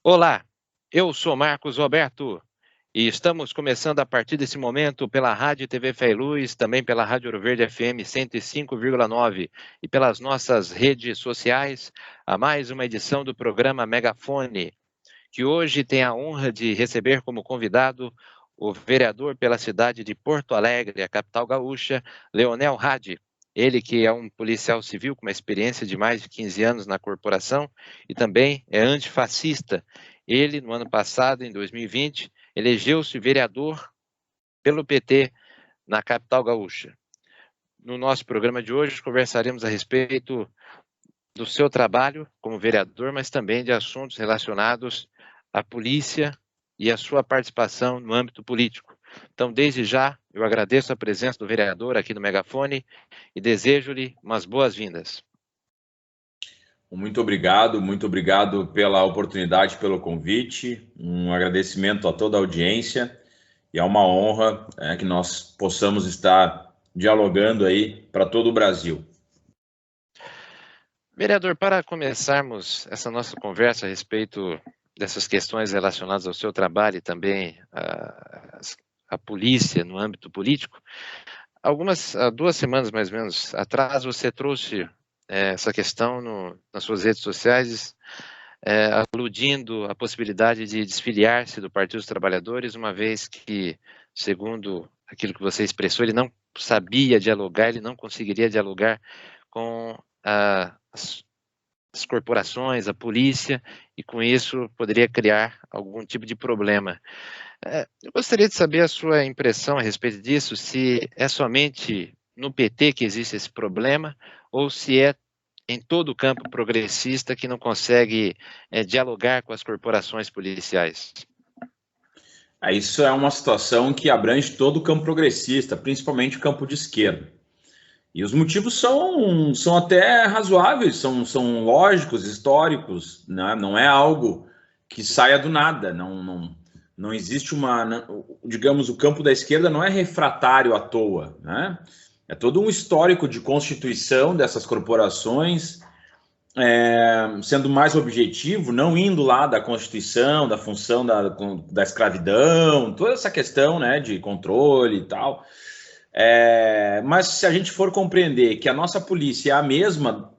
Olá, eu sou Marcos Roberto e estamos começando a partir desse momento pela Rádio e TV Fé e Luz, também pela Rádio Ouro Verde FM 105,9 e pelas nossas redes sociais, a mais uma edição do programa Megafone, que hoje tem a honra de receber como convidado o vereador pela cidade de Porto Alegre, a capital gaúcha, Leonel Hadi. Ele que é um policial civil com uma experiência de mais de 15 anos na corporação e também é antifascista. Ele, no ano passado, em 2020, elegeu-se vereador pelo PT na capital gaúcha. No nosso programa de hoje, conversaremos a respeito do seu trabalho como vereador, mas também de assuntos relacionados à polícia e a sua participação no âmbito político. Então, desde já, eu agradeço a presença do vereador aqui no Megafone e desejo-lhe umas boas-vindas. Muito obrigado pela oportunidade, pelo convite, um agradecimento a toda a audiência e é uma honra que nós possamos estar dialogando aí para todo o Brasil. Vereador, para começarmos essa nossa conversa a respeito dessas questões relacionadas ao seu trabalho e também à polícia no âmbito político, há 2 semanas mais ou menos atrás você trouxe essa questão nas suas redes sociais, aludindo à possibilidade de desfiliar-se do Partido dos Trabalhadores, uma vez que, segundo aquilo que você expressou, ele não sabia dialogar, ele não conseguiria dialogar com as corporações, a polícia, e com isso poderia criar algum tipo de problema. Eu gostaria de saber a sua impressão a respeito disso, se é somente no PT que existe esse problema, ou se é em todo o campo progressista que não consegue dialogar com as corporações policiais. Isso é uma situação que abrange todo o campo progressista, principalmente o campo de esquerda. E os motivos são até razoáveis, são lógicos, históricos, né? Não é algo que saia do nada, não existe digamos, o campo da esquerda não é refratário à toa, né? É todo um histórico de constituição dessas corporações, sendo mais objetivo, não indo lá da Constituição, da função da escravidão, toda essa questão, né, de controle e tal. Mas se a gente for compreender que a nossa polícia é a mesma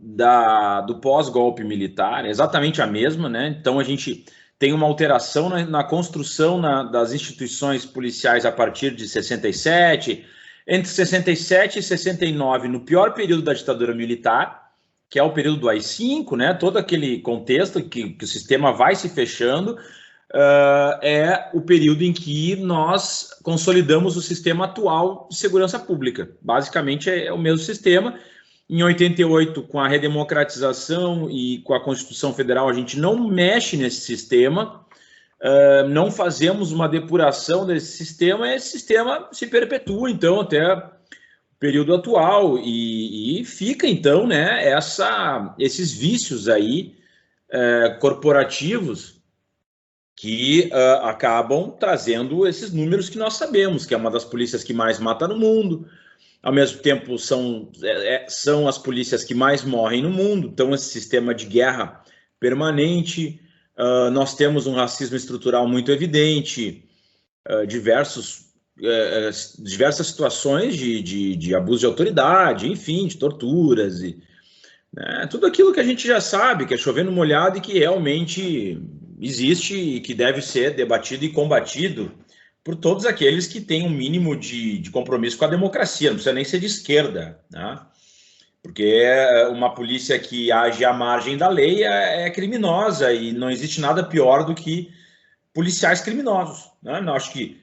do pós-golpe militar, é exatamente a mesma, né? Então a gente tem uma alteração na construção das instituições policiais a partir de 67, entre 67 e 69, no pior período da ditadura militar, que é o período do AI-5, né? Todo aquele contexto que o sistema vai se fechando, é o período em que nós consolidamos o sistema atual de segurança pública. Basicamente é o mesmo sistema. Em 88, com a redemocratização e com a Constituição Federal, a gente não mexe nesse sistema, não fazemos uma depuração desse sistema, e esse sistema se perpetua, então, até o período atual, e fica, então, né, esses vícios aí corporativos que acabam trazendo esses números que nós sabemos, que é uma das polícias que mais mata no mundo, ao mesmo tempo são as polícias que mais morrem no mundo, então esse sistema de guerra permanente, nós temos um racismo estrutural muito evidente, diversas situações de abuso de autoridade, enfim, de torturas, né, tudo aquilo que a gente já sabe, que é chover no molhado e que realmente existe e que deve ser debatido e combatido por todos aqueles que têm um mínimo de compromisso com a democracia, não precisa nem ser de esquerda, né? Porque uma polícia que age à margem da lei é criminosa e não existe nada pior do que policiais criminosos, né? Eu acho que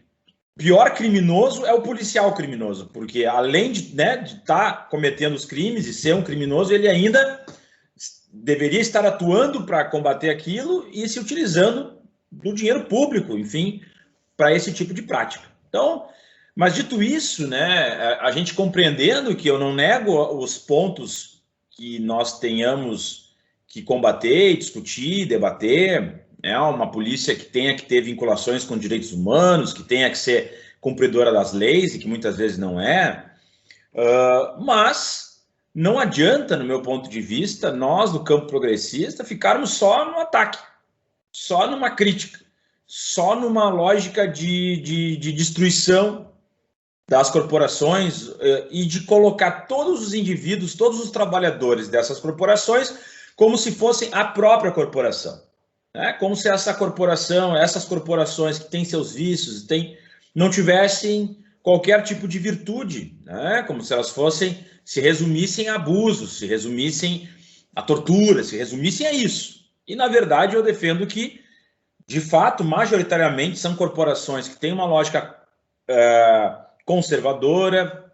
pior criminoso é o policial criminoso, porque além de estar cometendo os crimes e ser um criminoso, ele ainda deveria estar atuando para combater aquilo e se utilizando do dinheiro público, enfim, para esse tipo de prática. Então, mas dito isso, né, a gente compreendendo que eu não nego os pontos que nós tenhamos que combater, discutir, debater, uma polícia que tenha que ter vinculações com direitos humanos, que tenha que ser cumpridora das leis, e que muitas vezes não é, mas não adianta, no meu ponto de vista, nós do campo progressista ficarmos só no ataque. só numa crítica, só numa lógica de destruição das corporações e de colocar todos os indivíduos, todos os trabalhadores dessas corporações como se fossem a própria corporação. Né? Como se essa corporação, essas corporações que têm seus vícios, não tivessem qualquer tipo de virtude, né? Como se elas se resumissem a abusos, se resumissem a tortura, se resumissem a isso. E, na verdade, eu defendo que, de fato, majoritariamente, são corporações que têm uma lógica conservadora,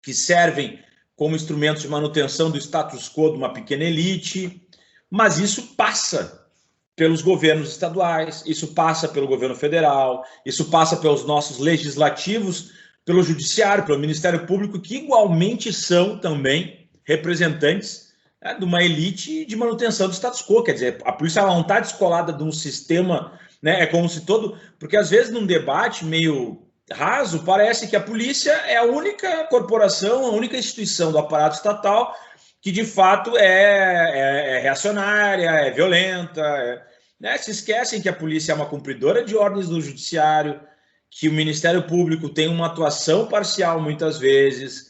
que servem como instrumentos de manutenção do status quo de uma pequena elite, mas isso passa pelos governos estaduais, isso passa pelo governo federal, isso passa pelos nossos legislativos, pelo judiciário, pelo Ministério Público, que igualmente são também representantes de uma elite de manutenção do status quo. Quer dizer, a polícia não está descolada de um sistema, né? É como se porque às vezes num debate meio raso, parece que a polícia é a única corporação, a única instituição do aparato estatal que de fato é reacionária, é violenta, né? Se esquecem que a polícia é uma cumpridora de ordens do judiciário, que o Ministério Público tem uma atuação parcial muitas vezes,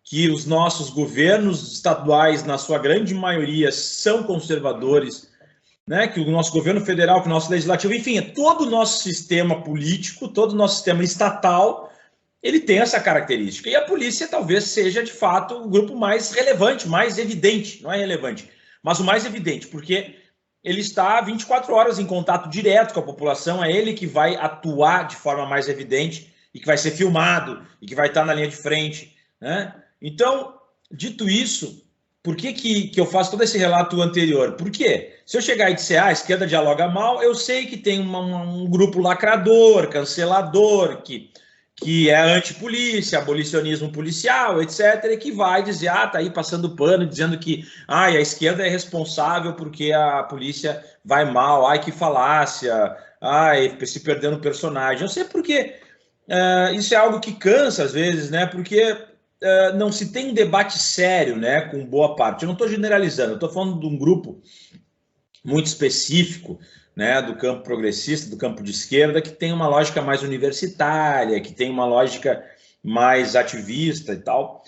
que os nossos governos estaduais, na sua grande maioria, são conservadores, né? Que o nosso governo federal, que o nosso legislativo, enfim, todo o nosso sistema político, todo o nosso sistema estatal, ele tem essa característica. E a polícia talvez seja, de fato, o grupo mais relevante, mais evidente, não é relevante, mas o mais evidente, porque ele está 24 horas em contato direto com a população, é ele que vai atuar de forma mais evidente e que vai ser filmado e que vai estar na linha de frente, né? Então, dito isso, por que eu faço todo esse relato anterior? Por quê? Se eu chegar e disser, a esquerda dialoga mal, eu sei que tem um grupo lacrador, cancelador, que é antipolícia, abolicionismo policial, etc., e que vai dizer, tá aí passando pano, dizendo que a esquerda é responsável porque a polícia vai mal, que falácia, se perdendo personagem. Eu sei porque isso é algo que cansa às vezes, né? Porque não se tem um debate sério, né, com boa parte. Eu não estou generalizando, eu estou falando de um grupo muito específico, né, do campo progressista, do campo de esquerda, que tem uma lógica mais universitária, que tem uma lógica mais ativista e tal,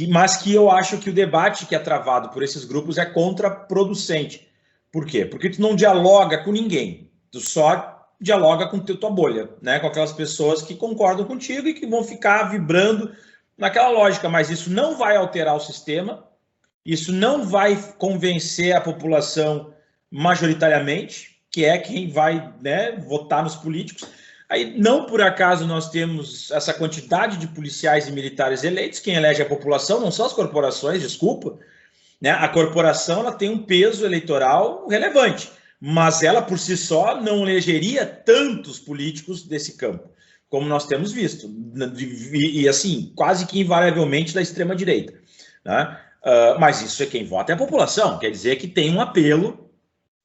mas que eu acho que o debate que é travado por esses grupos é contraproducente. Por quê? Porque tu não dialoga com ninguém, tu só dialoga com tua bolha, né, com aquelas pessoas que concordam contigo e que vão ficar vibrando naquela lógica, mas isso não vai alterar o sistema, isso não vai convencer a população majoritariamente, que é quem vai, né, votar nos políticos. Aí, não por acaso, nós temos essa quantidade de policiais e militares eleitos. Quem elege a população não são as corporações, desculpa, né? A corporação ela tem um peso eleitoral relevante, mas ela, por si só, não elegeria tantos políticos desse campo, como nós temos visto, e assim, quase que invariavelmente da extrema-direita, né? Mas isso é quem vota é a população, quer dizer que tem um apelo.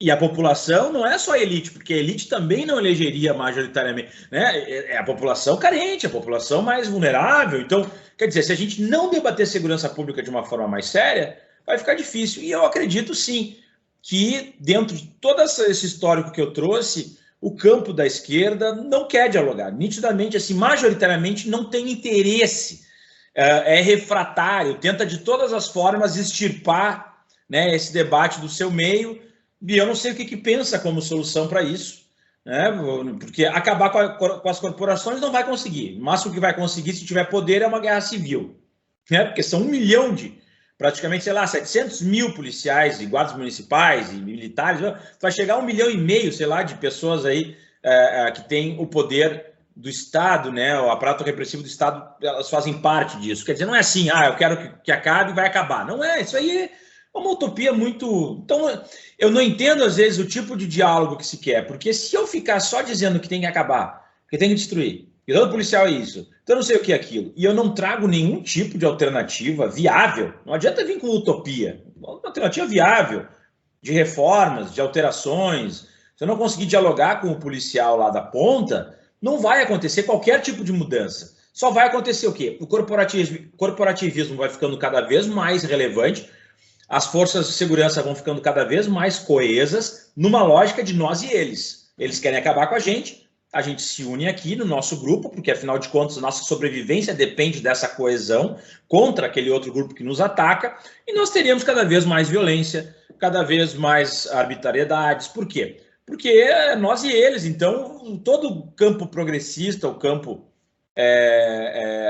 E a população não é só a elite, porque a elite também não elegeria majoritariamente, né? É a população carente, a população mais vulnerável. Então, quer dizer, se a gente não debater segurança pública de uma forma mais séria, vai ficar difícil. E eu acredito, sim, que dentro de todo esse histórico que eu trouxe, o campo da esquerda não quer dialogar. Nitidamente, assim, majoritariamente não tem interesse, é refratário, tenta de todas as formas extirpar, né, esse debate do seu meio. E eu não sei o que pensa como solução para isso, né? Porque acabar com as corporações não vai conseguir. O máximo que vai conseguir, se tiver poder, é uma guerra civil, né? Porque são 1 milhão praticamente, sei lá, 700 mil policiais e guardas municipais e militares. Vai chegar a 1,5 milhão, sei lá, de pessoas aí que têm o poder do Estado, né? O aparato repressivo do Estado, elas fazem parte disso. Quer dizer, não é assim, eu quero que acabe e vai acabar. Não é, isso aí é uma utopia muito... Então, eu não entendo, às vezes, o tipo de diálogo que se quer, porque se eu ficar só dizendo que tem que acabar, que tem que destruir, que todo policial é isso, então não sei o que é aquilo, e eu não trago nenhum tipo de alternativa viável, não adianta vir com utopia, uma alternativa viável, de reformas, de alterações, se eu não conseguir dialogar com o policial lá da ponta, não vai acontecer qualquer tipo de mudança. Só vai acontecer o quê? O corporativismo vai ficando cada vez mais relevante. as forças de segurança vão ficando cada vez mais coesas numa lógica de nós e eles. Eles querem acabar com a gente se une aqui no nosso grupo, porque afinal de contas a nossa sobrevivência depende dessa coesão contra aquele outro grupo que nos ataca, e nós teríamos cada vez mais violência, cada vez mais arbitrariedades. Por quê? Porque é nós e eles. Então, todo o campo progressista, o campo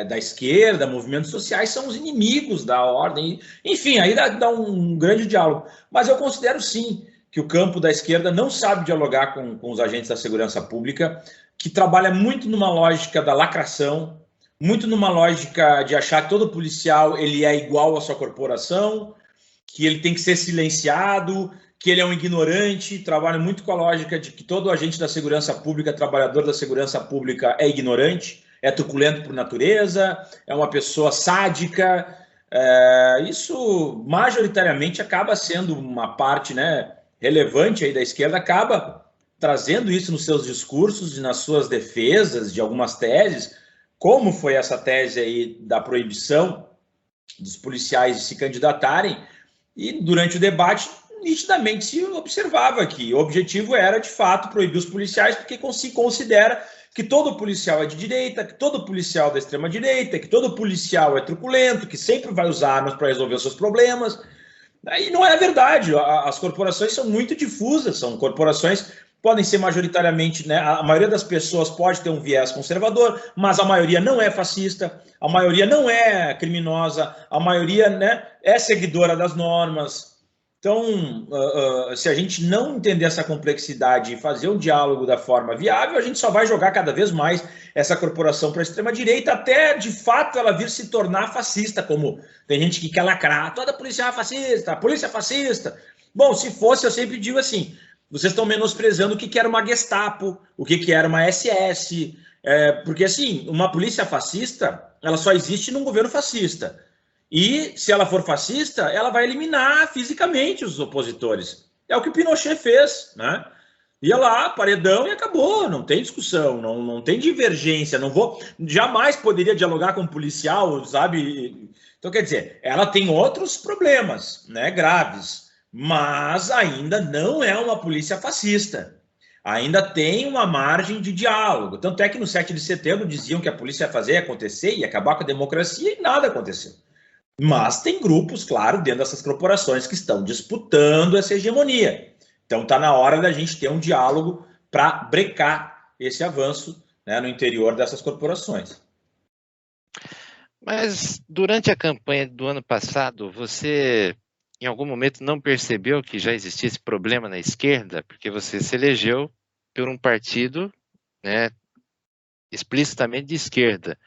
da esquerda, movimentos sociais, são os inimigos da ordem. Enfim, aí dá um grande diálogo. Mas eu considero, sim, que o campo da esquerda não sabe dialogar com os agentes da segurança pública, que trabalha muito numa lógica da lacração, muito numa lógica de achar que todo policial ele é igual à sua corporação, que ele tem que ser silenciado, que ele é um ignorante, trabalha muito com a lógica de que todo agente da segurança pública, trabalhador da segurança pública, é ignorante, é truculento por natureza, é uma pessoa sádica. Isso majoritariamente acaba sendo uma parte, né, relevante aí da esquerda, acaba trazendo isso nos seus discursos e nas suas defesas de algumas teses, como foi essa tese aí da proibição dos policiais de se candidatarem, e durante o debate nitidamente se observava que o objetivo era, de fato, proibir os policiais, porque se considera que todo policial é de direita, que todo policial é da extrema-direita, que todo policial é truculento, que sempre vai usar armas para resolver os seus problemas. E não é verdade. As corporações são muito difusas, são corporações podem ser majoritariamente, né, a maioria das pessoas pode ter um viés conservador, mas a maioria não é fascista, a maioria não é criminosa, a maioria, né, é seguidora das normas. Então, se a gente não entender essa complexidade e fazer um diálogo da forma viável, a gente só vai jogar cada vez mais essa corporação para a extrema-direita, até, de fato, ela vir se tornar fascista, como tem gente que quer lacrar, toda polícia é fascista, a polícia é fascista. Bom, se fosse, eu sempre digo assim, vocês estão menosprezando o que era uma Gestapo, o que era uma SS, porque, assim, uma polícia fascista, ela só existe num governo fascista. E, se ela for fascista, ela vai eliminar fisicamente os opositores. É o que o Pinochet fez, né? Ia lá, paredão e acabou, não tem discussão, não tem divergência, jamais poderia dialogar com um policial, sabe? Então, quer dizer, ela tem outros problemas, né, graves, mas ainda não é uma polícia fascista. Ainda tem uma margem de diálogo. Tanto é que no 7 de setembro diziam que a polícia ia fazer acontecer, ia acabar com a democracia, e nada aconteceu. Mas tem grupos, claro, dentro dessas corporações que estão disputando essa hegemonia. Então está na hora da gente ter um diálogo para brecar esse avanço, né, no interior dessas corporações. Mas durante a campanha do ano passado, você em algum momento não percebeu que já existia esse problema na esquerda? Porque você se elegeu por um partido, né, explicitamente de esquerda.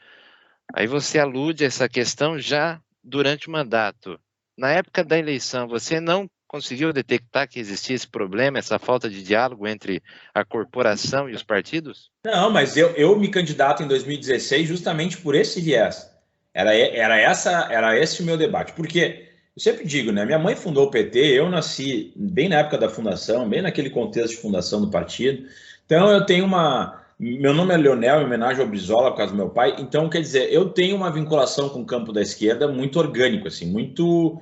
Aí você alude a essa questão já durante o mandato. Na época da eleição, você não conseguiu detectar que existia esse problema, essa falta de diálogo entre a corporação e os partidos? Não, mas eu me candidato em 2016 justamente por esse viés. Era esse o meu debate. Porque eu sempre digo, né? Minha mãe fundou o PT, eu nasci bem na época da fundação, bem naquele contexto de fundação do partido. Então eu tenho meu nome é Leonel, em homenagem ao Brizola, por causa do meu pai. Então, quer dizer, eu tenho uma vinculação com o campo da esquerda muito orgânico, assim, muito...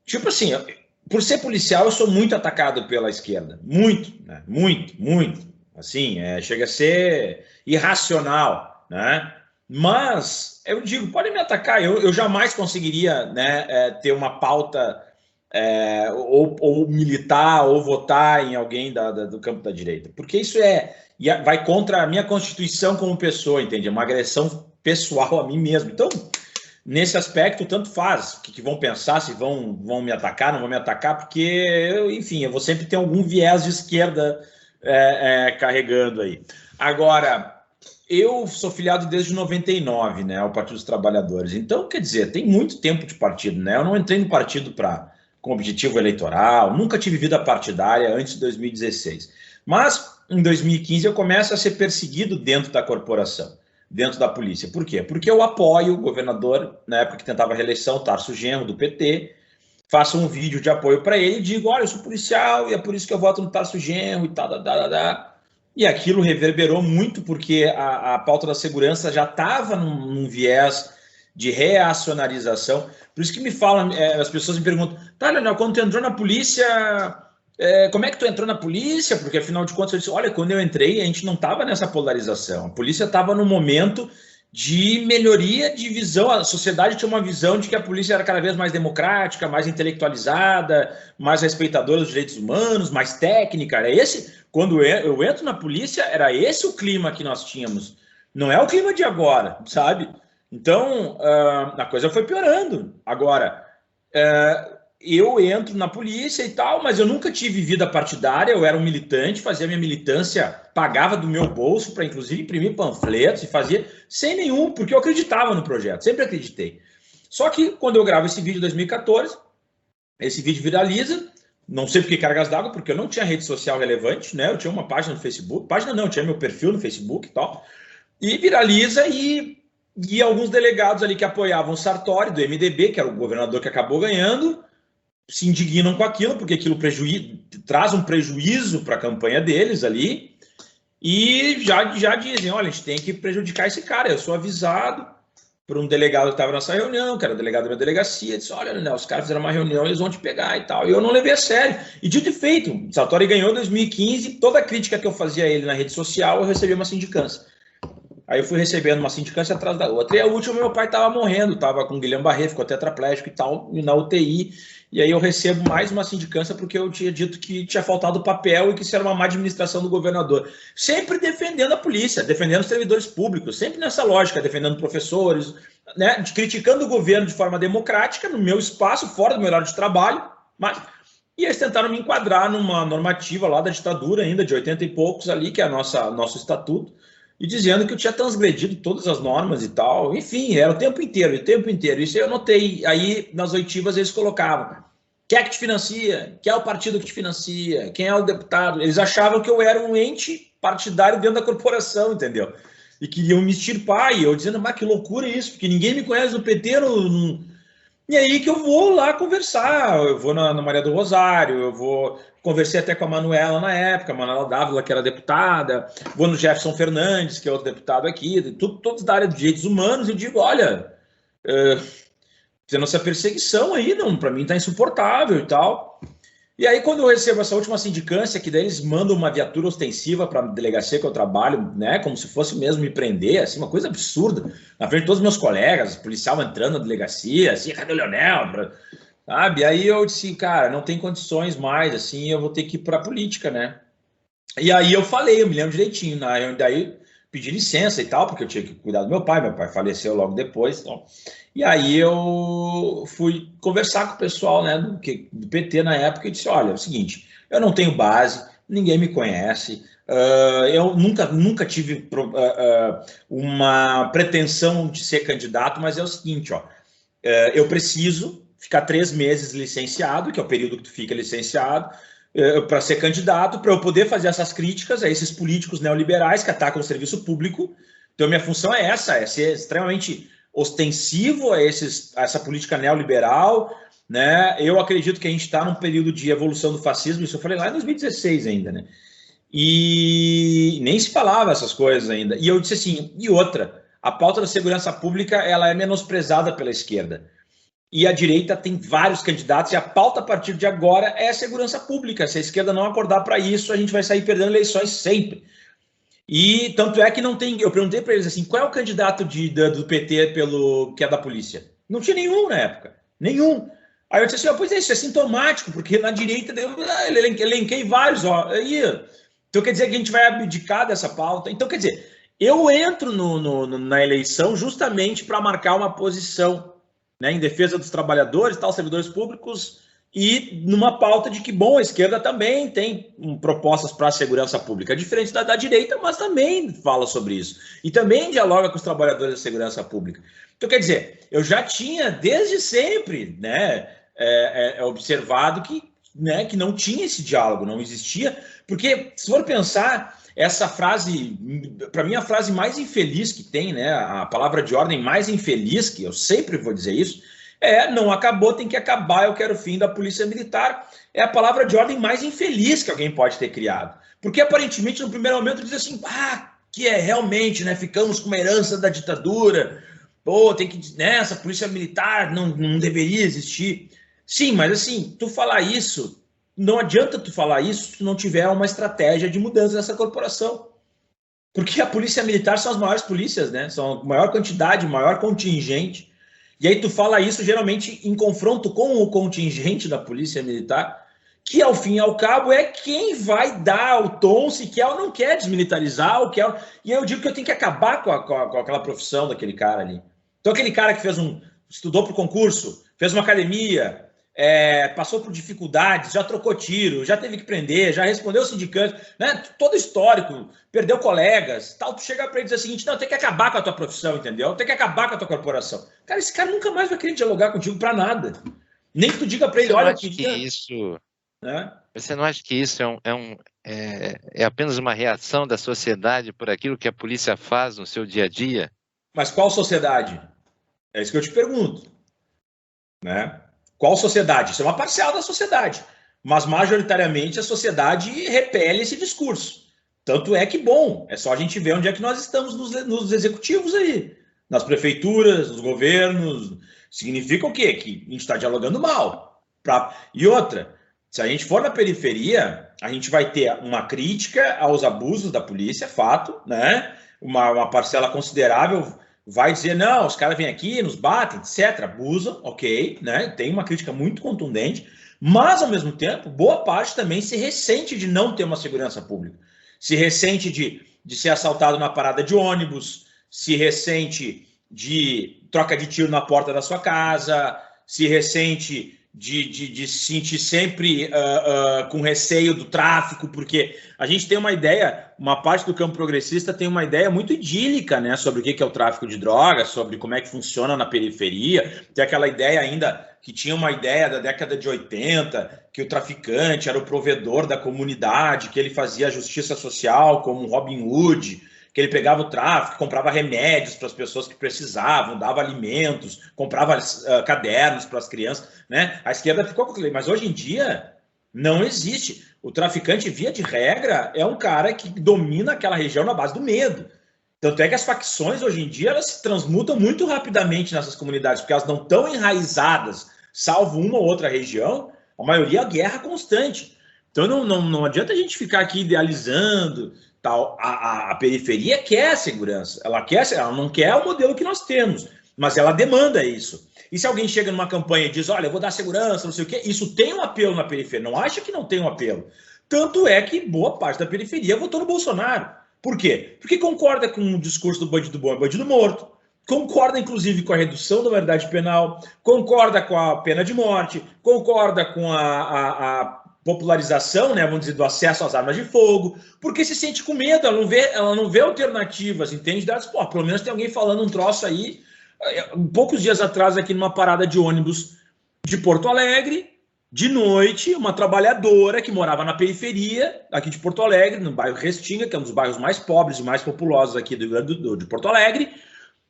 tipo assim, por ser policial, eu sou muito atacado pela esquerda. Muito, né? Muito. Assim, chega a ser irracional, né? Mas, eu digo, pode me atacar, eu jamais conseguiria, né, ter uma pauta... ou militar, ou votar em alguém do campo da direita. Porque isso vai contra a minha constituição como pessoa, entende? É uma agressão pessoal a mim mesmo. Então, nesse aspecto, tanto faz o que vão pensar, se vão me atacar, não vão me atacar, porque, enfim, eu vou sempre ter algum viés de esquerda carregando aí. Agora, eu sou filiado desde 99, né, ao Partido dos Trabalhadores. Então, quer dizer, tem muito tempo de partido, né? Eu não entrei no partido com objetivo eleitoral, nunca tive vida partidária antes de 2016. Mas, em 2015, eu começo a ser perseguido dentro da corporação, dentro da polícia. Por quê? Porque eu apoio o governador, na época que tentava a reeleição, Tarso Genro, do PT, faço um vídeo de apoio para ele e digo, olha, eu sou policial e é por isso que eu voto no Tarso Genro e tal, E aquilo reverberou muito, porque a pauta da segurança já estava num viés de reacionarização. Por isso que me falam, as pessoas me perguntam, tá, Leonel, quando tu entrou na polícia, como é que tu entrou na polícia? Porque afinal de contas eu disse, olha, quando eu entrei a gente não estava nessa polarização, a polícia estava no momento de melhoria de visão, a sociedade tinha uma visão de que a polícia era cada vez mais democrática, mais intelectualizada, mais respeitadora dos direitos humanos, mais técnica. Era esse, quando eu entro na polícia, era esse o clima que nós tínhamos. Não é o clima de agora, sabe? Então, a coisa foi piorando. Agora, eu entro na polícia e tal, mas eu nunca tive vida partidária, eu era um militante, fazia minha militância, pagava do meu bolso para, inclusive, imprimir panfletos e fazia sem nenhum, porque eu acreditava no projeto, sempre acreditei. Só que, quando eu gravo esse vídeo em 2014, esse vídeo viraliza, não sei por que cargas d'água, porque eu não tinha rede social relevante, né? Eu tinha uma página no Facebook, página não, eu tinha meu perfil no Facebook e tal, e viraliza e alguns delegados ali que apoiavam o Sartori, do MDB, que era o governador que acabou ganhando, se indignam com aquilo, porque aquilo traz um prejuízo para a campanha deles ali, e já dizem, olha, a gente tem que prejudicar esse cara. Eu sou avisado por um delegado que estava nessa reunião, que era o delegado da minha delegacia, disse, olha, né, os caras fizeram uma reunião, eles vão te pegar e tal. E eu não levei a sério. E dito e feito, o Sartori ganhou em 2015, toda a crítica que eu fazia a ele na rede social, eu recebi uma sindicância. Aí eu fui recebendo uma sindicância atrás da outra. E a última, meu pai estava morrendo, estava com Guilherme Barret, ficou tetraplégico e tal, na UTI. E aí eu recebo mais uma sindicância porque eu tinha dito que tinha faltado papel e que isso era uma má administração do governador. Sempre defendendo a polícia, defendendo os servidores públicos, sempre nessa lógica, defendendo professores, né, criticando o governo de forma democrática, no meu espaço, fora do meu horário de trabalho. E eles tentaram me enquadrar numa normativa lá da ditadura ainda, de 80 e poucos ali, que é nosso estatuto, e dizendo que eu tinha transgredido todas as normas e tal. Enfim, era o tempo inteiro. Isso eu notei. Aí, nas oitivas, eles colocavam, quem é que te financia? Quem é o partido que te financia? Quem é o deputado? Eles achavam que eu era um ente partidário dentro da corporação, entendeu? E queriam me extirpar. E eu dizendo, mas que loucura isso, porque ninguém me conhece no PT. E aí que eu vou lá conversar. Eu vou na Maria do Rosário, conversei até com a Manuela na época, a Manuela Dávila, que era deputada, vou no Jefferson Fernandes, que é outro deputado aqui, todos da área de direitos humanos, e digo, olha, tendo essa perseguição aí, para mim está insuportável e tal. E aí, quando eu recebo essa última sindicância, que daí eles mandam uma viatura ostensiva para a delegacia que eu trabalho, né, como se fosse mesmo me prender, assim, uma coisa absurda, na frente de todos os meus colegas, policial entrando na delegacia, assim, cadê o Leonel? Sabe? Aí eu disse, cara, não tem condições mais, assim, eu vou ter que ir para a política, né? E aí eu me lembro direitinho, né? Daí pedi licença e tal, porque eu tinha que cuidar do meu pai faleceu logo depois, então. E aí eu fui conversar com o pessoal, né, do PT na época e disse, olha, é o seguinte, eu não tenho base, ninguém me conhece, eu nunca tive uma pretensão de ser candidato, mas é o seguinte, ó, eu preciso ficar 3 meses licenciado, que é o período que tu fica licenciado, para ser candidato, para eu poder fazer essas críticas a esses políticos neoliberais que atacam o serviço público. Então, minha função é essa, é ser extremamente ostensivo a essa política neoliberal, né? Eu acredito que a gente está num período de evolução do fascismo, isso eu falei lá em 2016 ainda, né? E nem se falava essas coisas ainda. E eu disse assim, e outra, a pauta da segurança pública, ela é menosprezada pela esquerda. E a direita tem vários candidatos, e a pauta a partir de agora é a segurança pública. Se a esquerda não acordar para isso, a gente vai sair perdendo eleições sempre. E tanto é que não tem. Eu perguntei para eles assim: qual é o candidato do PT que é da polícia? Não tinha nenhum na época. Nenhum. Aí eu disse assim: pois é, isso é sintomático, porque na direita eu elenquei vários. Ó, aí, então quer dizer que a gente vai abdicar dessa pauta. Então quer dizer, eu entro na eleição justamente para marcar uma posição, né, em defesa dos trabalhadores, tal, servidores públicos, e numa pauta de que, bom, a esquerda também tem propostas para a segurança pública, diferente da direita, mas também fala sobre isso. E também dialoga com os trabalhadores da segurança pública. Então, quer dizer, eu já tinha, desde sempre, né, observado que não tinha esse diálogo, não existia, porque, se for pensar, essa frase, para mim, a frase mais infeliz que tem, né, a palavra de ordem mais infeliz, que eu sempre vou dizer isso, não acabou, tem que acabar, eu quero o fim da polícia militar. É a palavra de ordem mais infeliz que alguém pode ter criado. Porque, aparentemente, no primeiro momento, diz assim, que realmente, né, ficamos com uma herança da ditadura, pô, tem que, né, essa polícia militar não deveria existir. Sim, mas assim, tu falar isso, não adianta tu falar isso se tu não tiver uma estratégia de mudança dessa corporação. Porque a polícia militar são as maiores polícias, né? São a maior quantidade, maior contingente. E aí tu fala isso geralmente em confronto com o contingente da polícia militar, que ao fim e ao cabo é quem vai dar o tom se quer ou não quer desmilitarizar, ou quer. E eu digo que eu tenho que acabar com aquela profissão daquele cara ali. Então aquele cara que estudou para o concurso, fez uma academia, passou por dificuldades, já trocou tiro, já teve que prender, já respondeu sindicante, né? Todo histórico, perdeu colegas, tal. Tu chega para ele e diz o seguinte: não, tem que acabar com a tua profissão, entendeu? Tem que acabar com a tua corporação. Cara, esse cara nunca mais vai querer dialogar contigo para nada. Nem que tu diga para ele, olha, você não acha que isso é apenas uma reação da sociedade por aquilo que a polícia faz no seu dia a dia? Mas qual sociedade? É isso que eu te pergunto, né? Qual sociedade? Isso é uma parcial da sociedade, mas majoritariamente a sociedade repele esse discurso. Tanto é que, bom, é só a gente ver onde é que nós estamos nos executivos aí, nas prefeituras, nos governos. Significa o quê? Que a gente está dialogando mal. E outra, se a gente for na periferia, a gente vai ter uma crítica aos abusos da polícia, fato, né? Uma parcela considerável vai dizer, não, os caras vêm aqui, nos batem, etc., abusam, ok, né? Tem uma crítica muito contundente, mas, ao mesmo tempo, boa parte também se ressente de não ter uma segurança pública, se ressente de ser assaltado na parada de ônibus, se ressente de troca de tiro na porta da sua casa, se ressente de se sentir sempre com receio do tráfico, porque a gente tem uma ideia, uma parte do campo progressista tem uma ideia muito idílica, né, sobre o que é o tráfico de drogas, sobre como é que funciona na periferia. Tem aquela ideia ainda, que tinha uma ideia da década de 80, que o traficante era o provedor da comunidade, que ele fazia justiça social como um Robin Hood, que ele pegava o tráfico, comprava remédios para as pessoas que precisavam, dava alimentos, comprava cadernos para as crianças, né? A esquerda ficou com aquilo, mas hoje em dia não existe. O traficante, via de regra, é um cara que domina aquela região na base do medo. Tanto é que as facções, hoje em dia, elas se transmutam muito rapidamente nessas comunidades, porque elas não estão enraizadas, salvo uma ou outra região, a maioria é guerra constante. Então não adianta a gente ficar aqui idealizando. Tal. A periferia quer segurança, ela não quer o modelo que nós temos, mas ela demanda isso. E se alguém chega numa campanha e diz, olha, eu vou dar segurança, não sei o quê, isso tem um apelo na periferia, não acha que não tem um apelo. Tanto é que boa parte da periferia votou no Bolsonaro. Por quê? Porque concorda com o discurso do bandido bom e bandido morto, concorda inclusive com a redução da maioridade penal, concorda com a pena de morte, concorda com a popularização, né, vamos dizer, do acesso às armas de fogo, porque se sente com medo, ela não vê alternativas, entende? Pô, pelo menos tem alguém falando um troço aí. Poucos dias atrás, aqui numa parada de ônibus de Porto Alegre, de noite, uma trabalhadora que morava na periferia, aqui de Porto Alegre, no bairro Restinga, que é um dos bairros mais pobres e mais populosos aqui de Porto Alegre,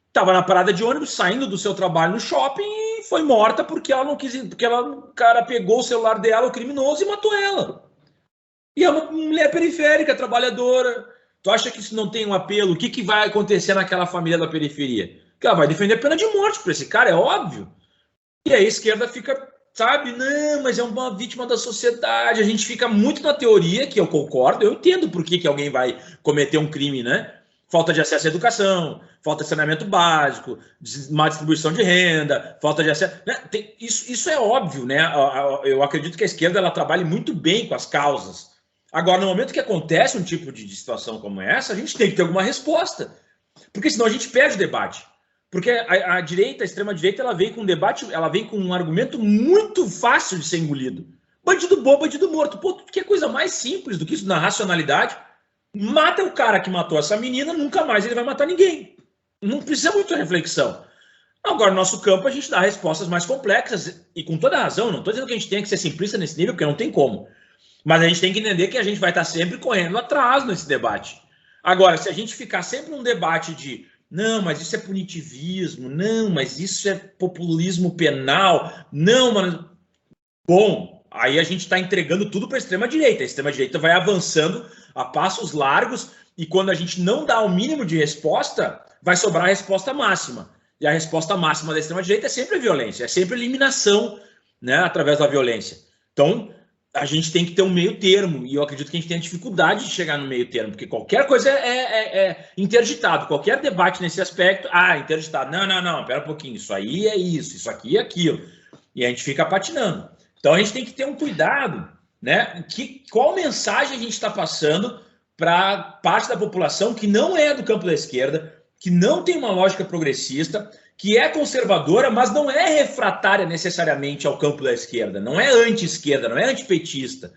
estava na parada de ônibus, saindo do seu trabalho no shopping e foi morta porque ela não quis, o cara pegou o celular dela, o criminoso, e matou ela. E é uma mulher periférica, trabalhadora. Tu acha que isso não tem um apelo? O que vai acontecer naquela família da periferia? Que ela vai defender a pena de morte para esse cara, é óbvio. E aí a esquerda fica, sabe, não, mas é uma vítima da sociedade. A gente fica muito na teoria, que eu concordo, eu entendo por que alguém vai cometer um crime, né? Falta de acesso à educação, falta de saneamento básico, má distribuição de renda, falta de acesso... Né? Isso é óbvio, né? Eu acredito que a esquerda ela trabalha muito bem com as causas. Agora, no momento que acontece um tipo de situação como essa, a gente tem que ter alguma resposta. Porque senão a gente perde o debate. Porque a direita, a extrema-direita, ela vem com um debate, ela vem com um argumento muito fácil de ser engolido. Bandido bom, bandido morto. Pô, que coisa mais simples do que isso na racionalidade. Mata o cara que matou essa menina, nunca mais ele vai matar ninguém. Não precisa muita reflexão. Agora, no nosso campo, a gente dá respostas mais complexas, e com toda razão, não estou dizendo que a gente tenha que ser simplista nesse nível, porque não tem como. Mas a gente tem que entender que a gente vai estar sempre correndo atrás nesse debate. Agora, se a gente ficar sempre num debate de não, mas isso é punitivismo, não, mas isso é populismo penal, não, mas... Bom, aí a gente está entregando tudo para a extrema-direita. A extrema-direita vai avançando a passos largos e quando a gente não dá o mínimo de resposta, vai sobrar a resposta máxima. E a resposta máxima da extrema-direita é sempre a violência, é sempre a eliminação, né, através da violência. Então, a gente tem que ter um meio termo, e eu acredito que a gente tem a dificuldade de chegar no meio termo, porque qualquer coisa é interditado, qualquer debate nesse aspecto, interditado, não, pera um pouquinho, isso aí é isso aqui é aquilo, e a gente fica patinando. Então, a gente tem que ter um cuidado, né, qual mensagem a gente está passando para parte da população que não é do campo da esquerda, que não tem uma lógica progressista, que é conservadora, mas não é refratária necessariamente ao campo da esquerda, não é anti-esquerda, não é antipetista.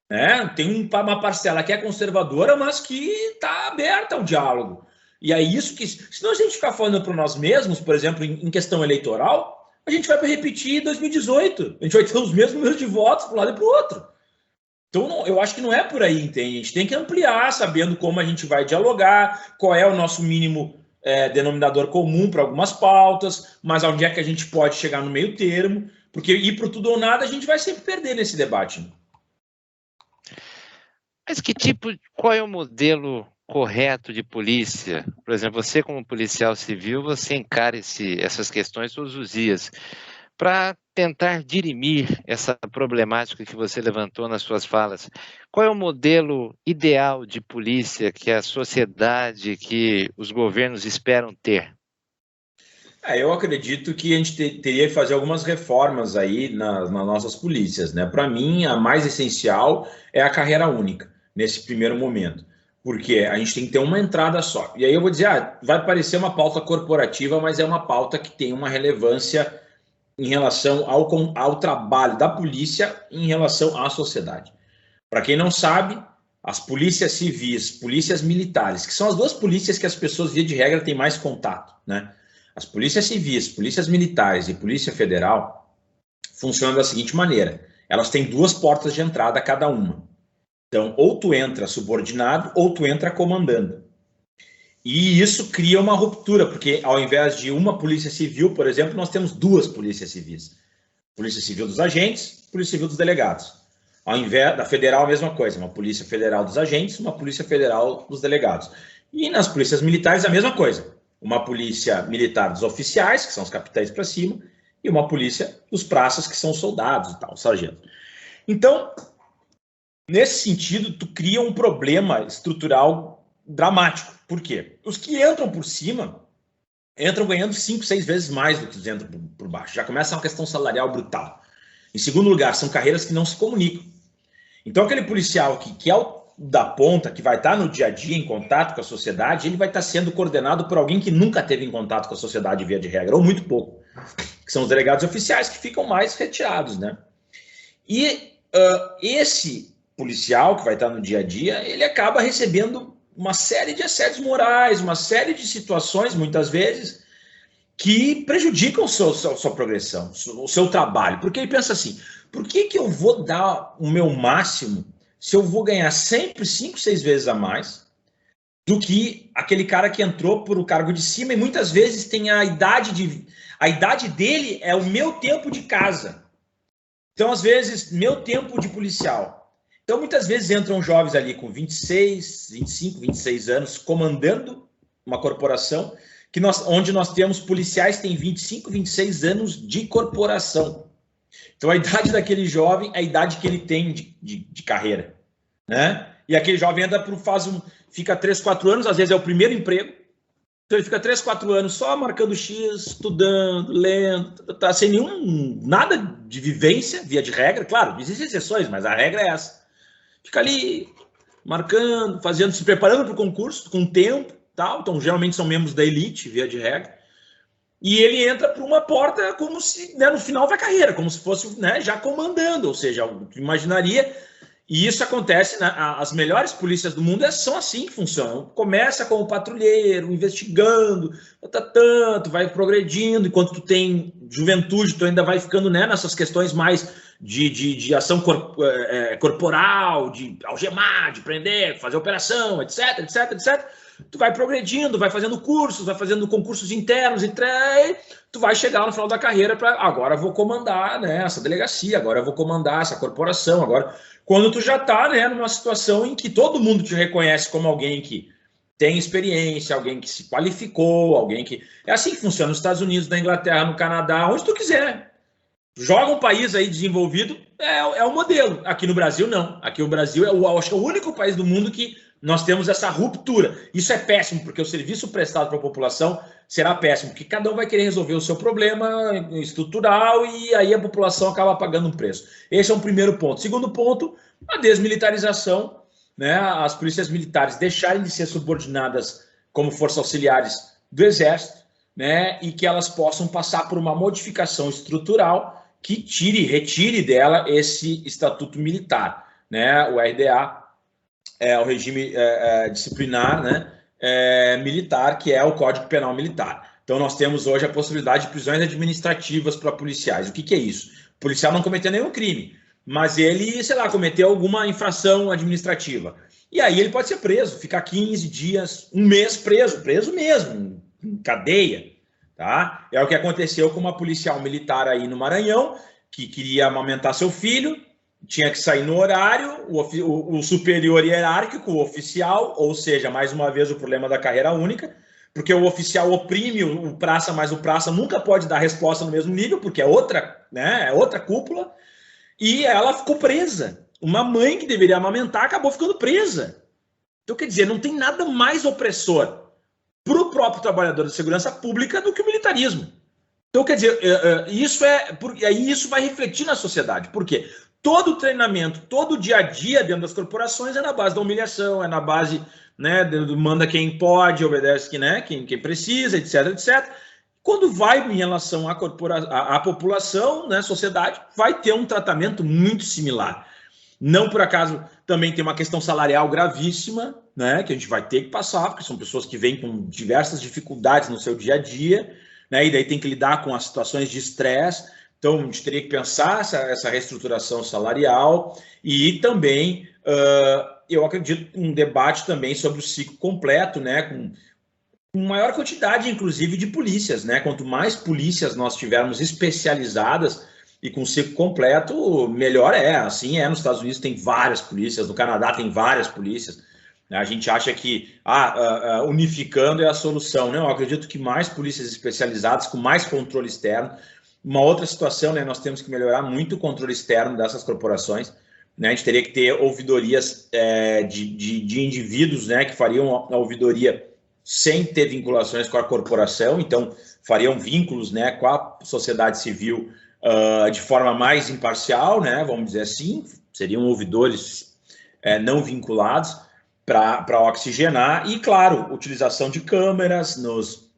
Né? Tem uma parcela que é conservadora, mas que está aberta ao diálogo. E é isso que, senão a gente ficar falando para nós mesmos, por exemplo, em questão eleitoral, a gente vai repetir 2018. A gente vai ter os mesmos números de votos para um lado e para o outro. Então, eu acho que não é por aí, entende? A gente tem que ampliar, sabendo como a gente vai dialogar, qual é o nosso mínimo denominador comum para algumas pautas, mas onde é que a gente pode chegar no meio termo, porque ir para tudo ou nada a gente vai sempre perder nesse debate. Mas qual é o modelo correto de polícia? Por exemplo, você como policial civil, você encara essas questões todos os dias. Para tentar dirimir essa problemática que você levantou nas suas falas, qual é o modelo ideal de polícia que a sociedade, que os governos esperam ter? Eu acredito que a gente teria que fazer algumas reformas aí nas nossas polícias, né? Para mim, a mais essencial é a carreira única, nesse primeiro momento, porque a gente tem que ter uma entrada só. E aí eu vou dizer, vai parecer uma pauta corporativa, mas é uma pauta que tem uma relevância em relação ao trabalho da polícia em relação à sociedade. Para quem não sabe, as polícias civis, polícias militares, que são as duas polícias que as pessoas, via de regra, têm mais contato, né? As polícias civis, polícias militares e polícia federal funcionam da seguinte maneira: elas têm duas portas de entrada cada uma. Então, ou tu entra subordinado, ou tu entra comandando. E isso cria uma ruptura, porque ao invés de uma polícia civil, por exemplo, nós temos duas polícias civis. Polícia Civil dos agentes, Polícia Civil dos delegados. Ao invés da federal, a mesma coisa, uma Polícia Federal dos agentes, uma Polícia Federal dos delegados. E nas polícias militares, a mesma coisa. Uma Polícia Militar dos oficiais, que são os capitães para cima, e uma Polícia dos praças, que são os soldados e tal, os sargentos. Então, nesse sentido, tu cria um problema estrutural dramático. Por quê? Os que entram por cima entram ganhando 5, 6 vezes mais do que os que entram por baixo. Já começa uma questão salarial brutal. Em segundo lugar, são carreiras que não se comunicam. Então, aquele policial que é o da ponta, que vai estar no dia a dia em contato com a sociedade, ele vai estar sendo coordenado por alguém que nunca teve em contato com a sociedade via de regra, ou muito pouco, que são os delegados oficiais, que ficam mais retirados, né? E esse policial que vai estar no dia a dia, ele acaba recebendo uma série de assédios morais, uma série de situações, muitas vezes, que prejudicam sua progressão, o seu trabalho. Porque ele pensa assim, por que eu vou dar o meu máximo se eu vou ganhar sempre 5, 6 vezes a mais do que aquele cara que entrou por o cargo de cima e muitas vezes tem a idade dele é o meu tempo de casa. Então, às vezes, meu tempo de policial. Então, muitas vezes entram jovens ali com 26, 25, 26 anos, comandando uma corporação, onde nós temos policiais que têm 25, 26 anos de corporação. Então, a idade daquele jovem é a idade que ele tem de carreira. Né? E aquele jovem fica 3, 4 anos, às vezes é o primeiro emprego. Então, ele fica 3, 4 anos só marcando X, estudando, lendo, tá sem nada de vivência, via de regra. Claro, existem exceções, mas a regra é essa. Fica ali marcando, se preparando para o concurso com tempo, tal. Então geralmente são membros da elite, via de regra, e ele entra por uma porta como se, né, no final da carreira, como se fosse, né, já comandando, ou seja, tu imaginaria, e isso acontece, né, as melhores polícias do mundo são assim que funcionam. Começa como patrulheiro, investigando, tanto, vai progredindo, enquanto tu tem juventude, tu ainda vai ficando, né, nessas questões mais de ação corporal, de algemar, de prender, fazer operação, etc, etc, etc. Tu vai progredindo, vai fazendo cursos, vai fazendo concursos internos, e tu vai chegar no final da carreira para agora eu vou comandar, né, essa delegacia, agora eu vou comandar essa corporação, agora... Quando tu já está, né, numa situação em que todo mundo te reconhece como alguém que tem experiência, alguém que se qualificou, alguém que... É assim que funciona nos Estados Unidos, na Inglaterra, no Canadá, onde tu quiser. Joga um país aí desenvolvido, é o modelo. Aqui no Brasil, não. Aqui o Brasil acho que é o único país do mundo que nós temos essa ruptura. Isso é péssimo, porque o serviço prestado para a população será péssimo, porque cada um vai querer resolver o seu problema estrutural e aí a população acaba pagando um preço. Esse é um primeiro ponto. Segundo ponto, a desmilitarização, né? As polícias militares deixarem de ser subordinadas como forças auxiliares do Exército, né? E que elas possam passar por uma modificação estrutural que retire dela esse estatuto militar, né? O RDA é o regime disciplinar, né? Militar, que é o Código Penal Militar. Então, nós temos hoje a possibilidade de prisões administrativas para policiais. O que é isso? O policial não cometeu nenhum crime, mas ele, sei lá, cometeu alguma infração administrativa. E aí ele pode ser preso, ficar 15 dias, um mês preso mesmo, em cadeia. Tá? É o que aconteceu com uma policial militar aí no Maranhão, que queria amamentar seu filho, tinha que sair no horário, o superior hierárquico, o oficial, ou seja, mais uma vez o problema da carreira única, porque o oficial oprime o praça, mas o praça nunca pode dar resposta no mesmo nível, porque é outra, né, é outra cúpula, e ela ficou presa. Uma mãe que deveria amamentar acabou ficando presa. Então, quer dizer, não tem nada mais opressor para o próprio trabalhador de segurança pública do que o militarismo. Então, quer dizer, isso vai refletir na sociedade. Por quê? Todo o treinamento, todo o dia a dia dentro das corporações é na base da humilhação, é na base, né, do manda quem pode, obedece quem precisa, etc, etc. Quando vai em relação à população, né, sociedade, vai ter um tratamento muito similar. Não por acaso também tem uma questão salarial gravíssima, né, que a gente vai ter que passar, porque são pessoas que vêm com diversas dificuldades no seu dia a dia, né, e daí tem que lidar com as situações de estresse. Então, a gente teria que pensar essa reestruturação salarial e também, eu acredito, um debate também sobre o ciclo completo, né, com maior quantidade, inclusive, de polícias, né? Quanto mais polícias nós tivermos especializadas e com ciclo completo, melhor é. Assim nos Estados Unidos tem várias polícias, no Canadá tem várias polícias. A gente acha que unificando é a solução, né? Eu acredito que mais polícias especializadas, com mais controle externo. Uma outra situação, né? Nós temos que melhorar muito o controle externo dessas corporações, né? A gente teria que ter ouvidorias de indivíduos, né? Que fariam a ouvidoria sem ter vinculações com a corporação, então fariam vínculos, né, com a sociedade civil de forma mais imparcial, né, vamos dizer assim, seriam ouvidores não vinculados para oxigenar e, claro, utilização de câmeras nos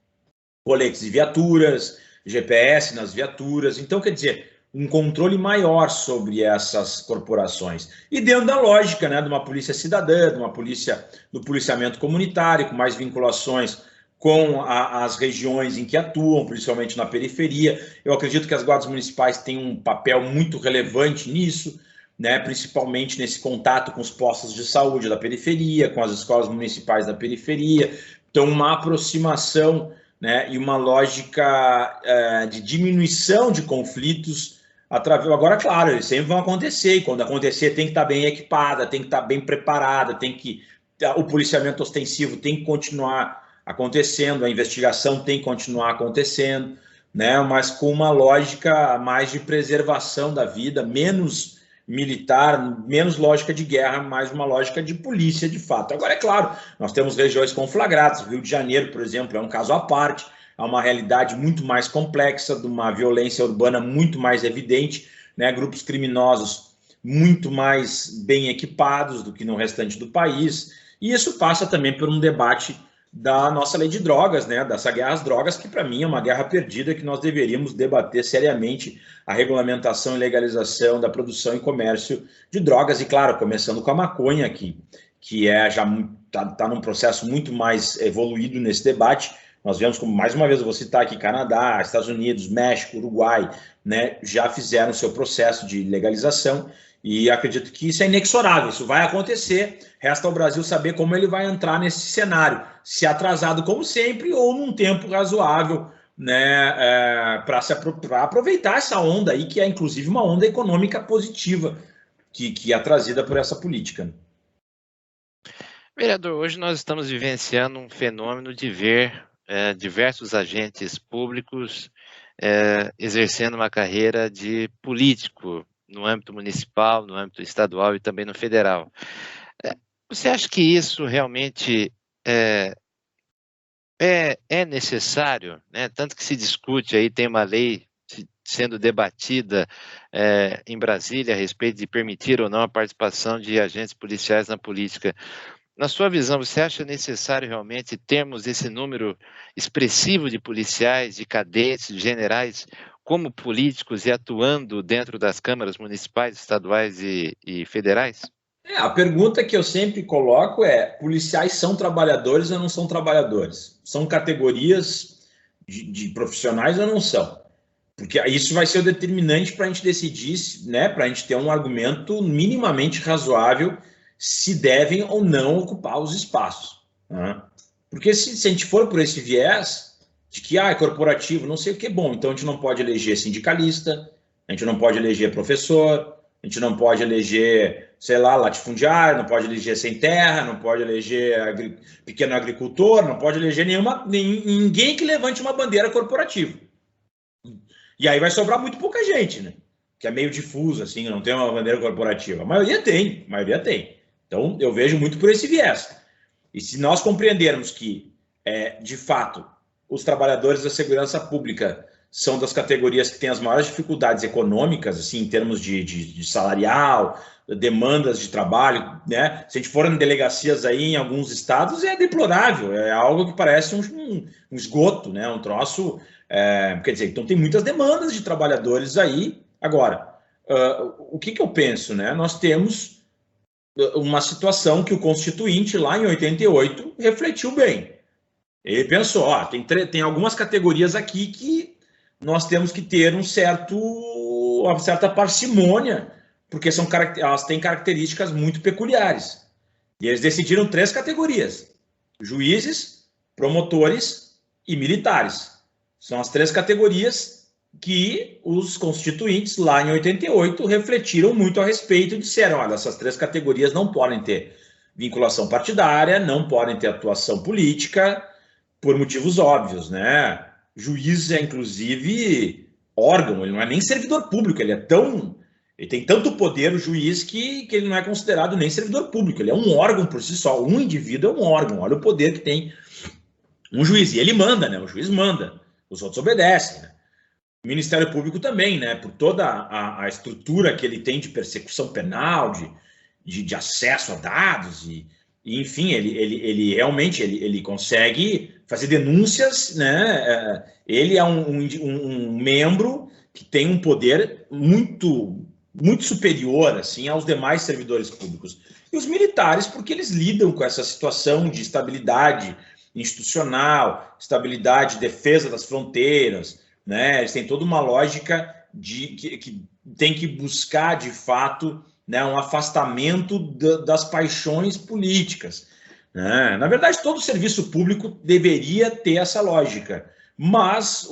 coletes de viaturas, GPS nas viaturas. Então, quer dizer, um controle maior sobre essas corporações. E dentro da lógica, né, de uma polícia cidadã, de uma polícia do policiamento comunitário, com mais vinculações com as regiões em que atuam, principalmente na periferia. Eu acredito que as guardas municipais têm um papel muito relevante nisso, né, principalmente nesse contato com os postos de saúde da periferia, com as escolas municipais da periferia. Então, uma aproximação, né, e uma lógica de diminuição de conflitos. Agora, claro, eles sempre vão acontecer, e quando acontecer tem que estar bem equipada, tem que estar bem preparada, o policiamento ostensivo tem que continuar acontecendo, a investigação tem que continuar acontecendo, né? Mas com uma lógica mais de preservação da vida, menos militar, menos lógica de guerra, mais uma lógica de polícia de fato. Agora, é claro, nós temos regiões conflagradas, o Rio de Janeiro, por exemplo, é um caso à parte, é uma realidade muito mais complexa, de uma violência urbana muito mais evidente, né? Grupos criminosos muito mais bem equipados do que no restante do país, e isso passa também por um debate da nossa lei de drogas, né? Dessa guerra às drogas, que para mim é uma guerra perdida, que nós deveríamos debater seriamente a regulamentação e legalização da produção e comércio de drogas, e claro, começando com a maconha, que já está num processo muito mais evoluído nesse debate. Nós vemos, como mais uma vez eu vou citar aqui, Canadá, Estados Unidos, México, Uruguai, né, já fizeram o seu processo de legalização, e acredito que isso é inexorável, isso vai acontecer. Resta ao Brasil saber como ele vai entrar nesse cenário, se atrasado como sempre ou num tempo razoável, né, para aproveitar essa onda aí, que é inclusive uma onda econômica positiva que é trazida por essa política. Vereador, hoje nós estamos vivenciando um fenômeno de ver diversos agentes públicos exercendo uma carreira de político no âmbito municipal, no âmbito estadual e também no federal. Você acha que isso realmente é necessário, né? Tanto que se discute aí, tem uma lei sendo debatida em Brasília a respeito de permitir ou não a participação de agentes policiais na política. Na sua visão, você acha necessário realmente termos esse número expressivo de policiais, de cadetes, de generais, como políticos e atuando dentro das câmaras municipais, estaduais e federais? A pergunta que eu sempre coloco é: policiais são trabalhadores ou não são trabalhadores? São categorias de profissionais ou não são? Porque isso vai ser o determinante para a gente decidir, né, para a gente ter um argumento minimamente razoável se devem ou não ocupar os espaços. Né? Porque se a gente for por esse viés de que é corporativo, não sei o que, bom, então a gente não pode eleger sindicalista, a gente não pode eleger professor, a gente não pode eleger, sei lá, latifundiário, não pode eleger sem terra, não pode eleger pequeno agricultor, não pode eleger ninguém que levante uma bandeira corporativa. E aí vai sobrar muito pouca gente, né? Que é meio difuso, assim, não tem uma bandeira corporativa. A maioria tem, a maioria tem. Então, eu vejo muito por esse viés. E se nós compreendermos que, de fato, os trabalhadores da segurança pública são das categorias que têm as maiores dificuldades econômicas, assim, em termos de salarial, demandas de trabalho, né? Se a gente for em delegacias aí em alguns estados, é deplorável, é algo que parece um esgoto, né? Um troço... quer dizer, então tem muitas demandas de trabalhadores aí. Agora, o que eu penso, né? Nós temos uma situação que o Constituinte, lá em 88, refletiu bem. Ele pensou, tem algumas categorias aqui que nós temos que ter uma certa parcimônia, porque elas têm características muito peculiares. E eles decidiram 3 categorias: juízes, promotores e militares. São as 3 categorias que os constituintes, lá em 88, refletiram muito a respeito e disseram: olha, essas 3 categorias não podem ter vinculação partidária, não podem ter atuação política, por motivos óbvios, né? Juiz é, inclusive, órgão, ele não é nem servidor público, ele tem tanto poder, o juiz, que ele não é considerado nem servidor público, ele é um órgão por si só, um indivíduo é um órgão, olha o poder que tem um juiz, e ele manda, né? O juiz manda, os outros obedecem, né? O Ministério Público também, né? Por toda a estrutura que ele tem de persecução penal, de acesso a dados, e enfim, ele realmente ele consegue fazer denúncias, né? Ele é um membro que tem um poder muito, muito superior, assim, aos demais servidores públicos. E os militares, porque eles lidam com essa situação de estabilidade institucional, estabilidade, defesa das fronteiras, né? Eles têm toda uma lógica que tem que buscar, de fato, né, um afastamento das paixões políticas. Né? Na verdade, todo serviço público deveria ter essa lógica, mas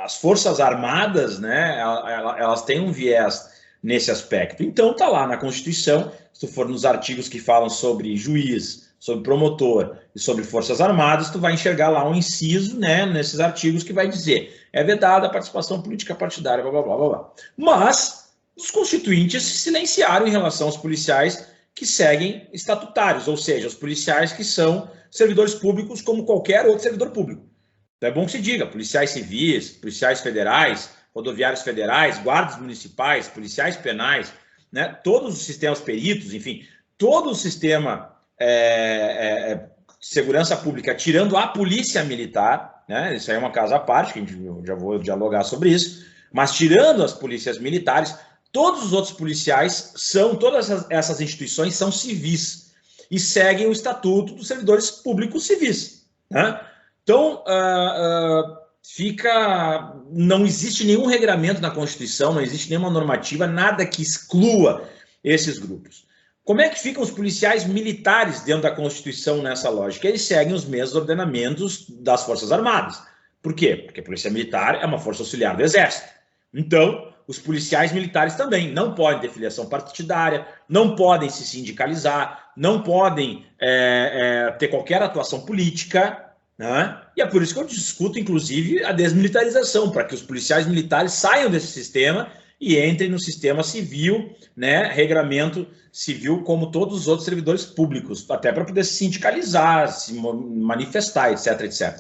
as Forças Armadas, né, elas têm um viés nesse aspecto. Então, está lá na Constituição, se tu for nos artigos que falam sobre juiz, sobre promotor e sobre Forças Armadas, tu vai enxergar lá um inciso, né, nesses artigos que vai dizer: é vedada a participação política partidária, blá, blá, blá, blá, blá. Mas os constituintes se silenciaram em relação aos policiais que seguem estatutários, ou seja, os policiais que são servidores públicos como qualquer outro servidor público. Então é bom que se diga: policiais civis, policiais federais, rodoviários federais, guardas municipais, policiais penais, né, todos os sistemas peritos, enfim, todo o sistema de segurança pública, tirando a polícia militar, né, isso aí é uma casa à parte, que a gente já vou dialogar sobre isso, mas tirando as polícias militares, todos os outros policiais todas essas instituições são civis e seguem o Estatuto dos Servidores Públicos Civis. Né? Então, não existe nenhum regramento na Constituição, não existe nenhuma normativa, nada que exclua esses grupos. Como é que ficam os policiais militares dentro da Constituição nessa lógica? Eles seguem os mesmos ordenamentos das Forças Armadas. Por quê? Porque a Polícia Militar é uma força auxiliar do Exército. Então, os policiais militares também não podem ter filiação partidária, não podem se sindicalizar, não podem ter qualquer atuação política, né? E é por isso que eu discuto, inclusive, a desmilitarização, para que os policiais militares saiam desse sistema e entrem no sistema civil, né, regramento civil, como todos os outros servidores públicos, até para poder se sindicalizar, se manifestar, etc, etc.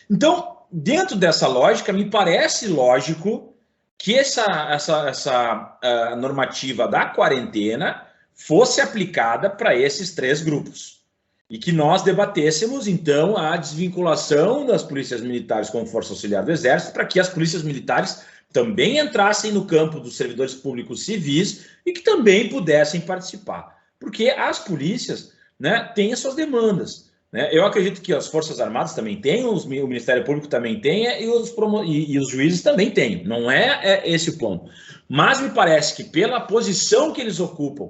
Então, dentro dessa lógica, me parece lógico que essa normativa da quarentena fosse aplicada para esses 3 grupos. E que nós debatêssemos, então, a desvinculação das polícias militares como força auxiliar do Exército, para que as polícias militares também entrassem no campo dos servidores públicos civis e que também pudessem participar. Porque as polícias, né, têm as suas demandas, né? Eu acredito que as Forças Armadas também têm, o Ministério Público também tem e os juízes também têm. Não é esse o ponto. Mas me parece que pela posição que eles ocupam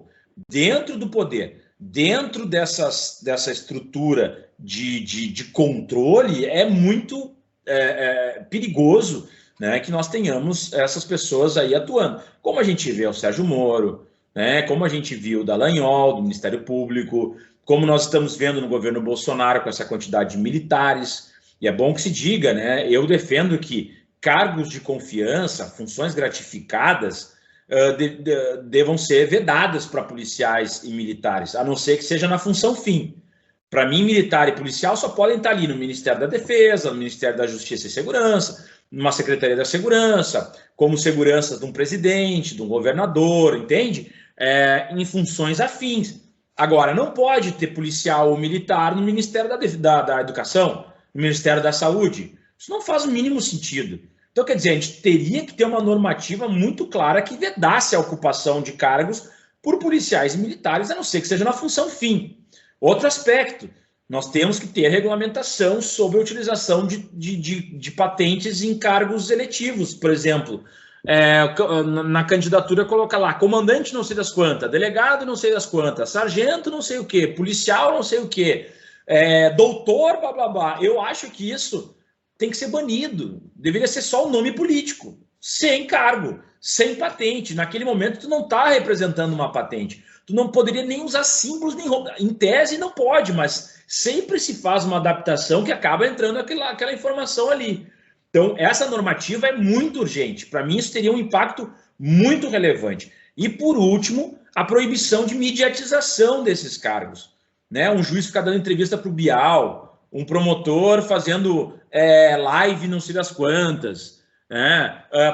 dentro do poder, dentro dessa estrutura de controle, é muito perigoso, né, que nós tenhamos essas pessoas aí atuando. Como a gente vê o Sérgio Moro, né, como a gente viu o Dallagnol, do Ministério Público, como nós estamos vendo no governo Bolsonaro com essa quantidade de militares. E é bom que se diga, né, eu defendo que cargos de confiança, funções gratificadas, devam ser vedadas para policiais e militares, a não ser que seja na função fim. Para mim, militar e policial só podem estar ali no Ministério da Defesa, no Ministério da Justiça e Segurança, numa Secretaria da Segurança, como segurança de um presidente, de um governador, entende? Em funções afins. Agora, não pode ter policial ou militar no Ministério da Educação, no Ministério da Saúde. Isso não faz o mínimo sentido. Então, quer dizer, a gente teria que ter uma normativa muito clara que vedasse a ocupação de cargos por policiais e militares, a não ser que seja na função fim. Outro aspecto, nós temos que ter regulamentação sobre a utilização de patentes em cargos eletivos. Por exemplo, na candidatura coloca lá, comandante não sei das quantas, delegado não sei das quantas, sargento não sei o quê, policial não sei o quê, doutor, blá, blá, blá. Eu acho que isso tem que ser banido. Deveria ser só o nome político, sem cargo, sem patente. Naquele momento, tu não está representando uma patente. Tu não poderia nem usar símbolos, nem em tese não pode, mas sempre se faz uma adaptação que acaba entrando aquela informação ali. Então, essa normativa é muito urgente. Para mim, isso teria um impacto muito relevante. E, por último, a proibição de mediatização desses cargos, né? Um juiz ficar dando entrevista para o Bial, um promotor fazendo live não sei das quantas,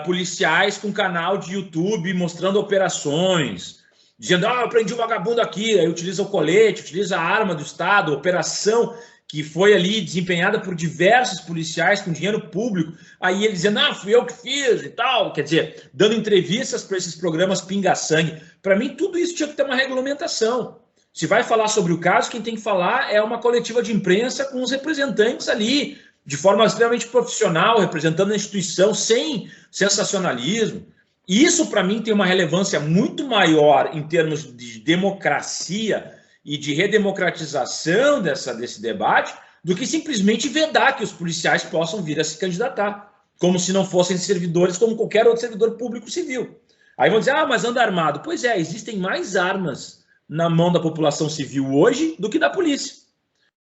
policiais com canal de YouTube mostrando operações, dizendo, eu prendi um vagabundo aqui, aí utiliza o colete, utiliza a arma do Estado, operação que foi ali desempenhada por diversos policiais com dinheiro público, aí ele dizendo, fui eu que fiz e tal, quer dizer, dando entrevistas para esses programas pinga-sangue. Para mim, tudo isso tinha que ter uma regulamentação. Se vai falar sobre o caso, quem tem que falar é uma coletiva de imprensa com os representantes ali, de forma extremamente profissional, representando a instituição, sem sensacionalismo. E isso, para mim, tem uma relevância muito maior em termos de democracia e de redemocratização desse debate, do que simplesmente vedar que os policiais possam vir a se candidatar, como se não fossem servidores como qualquer outro servidor público civil. Aí vão dizer, mas anda armado. Pois é, existem mais armas na mão da população civil hoje do que da polícia.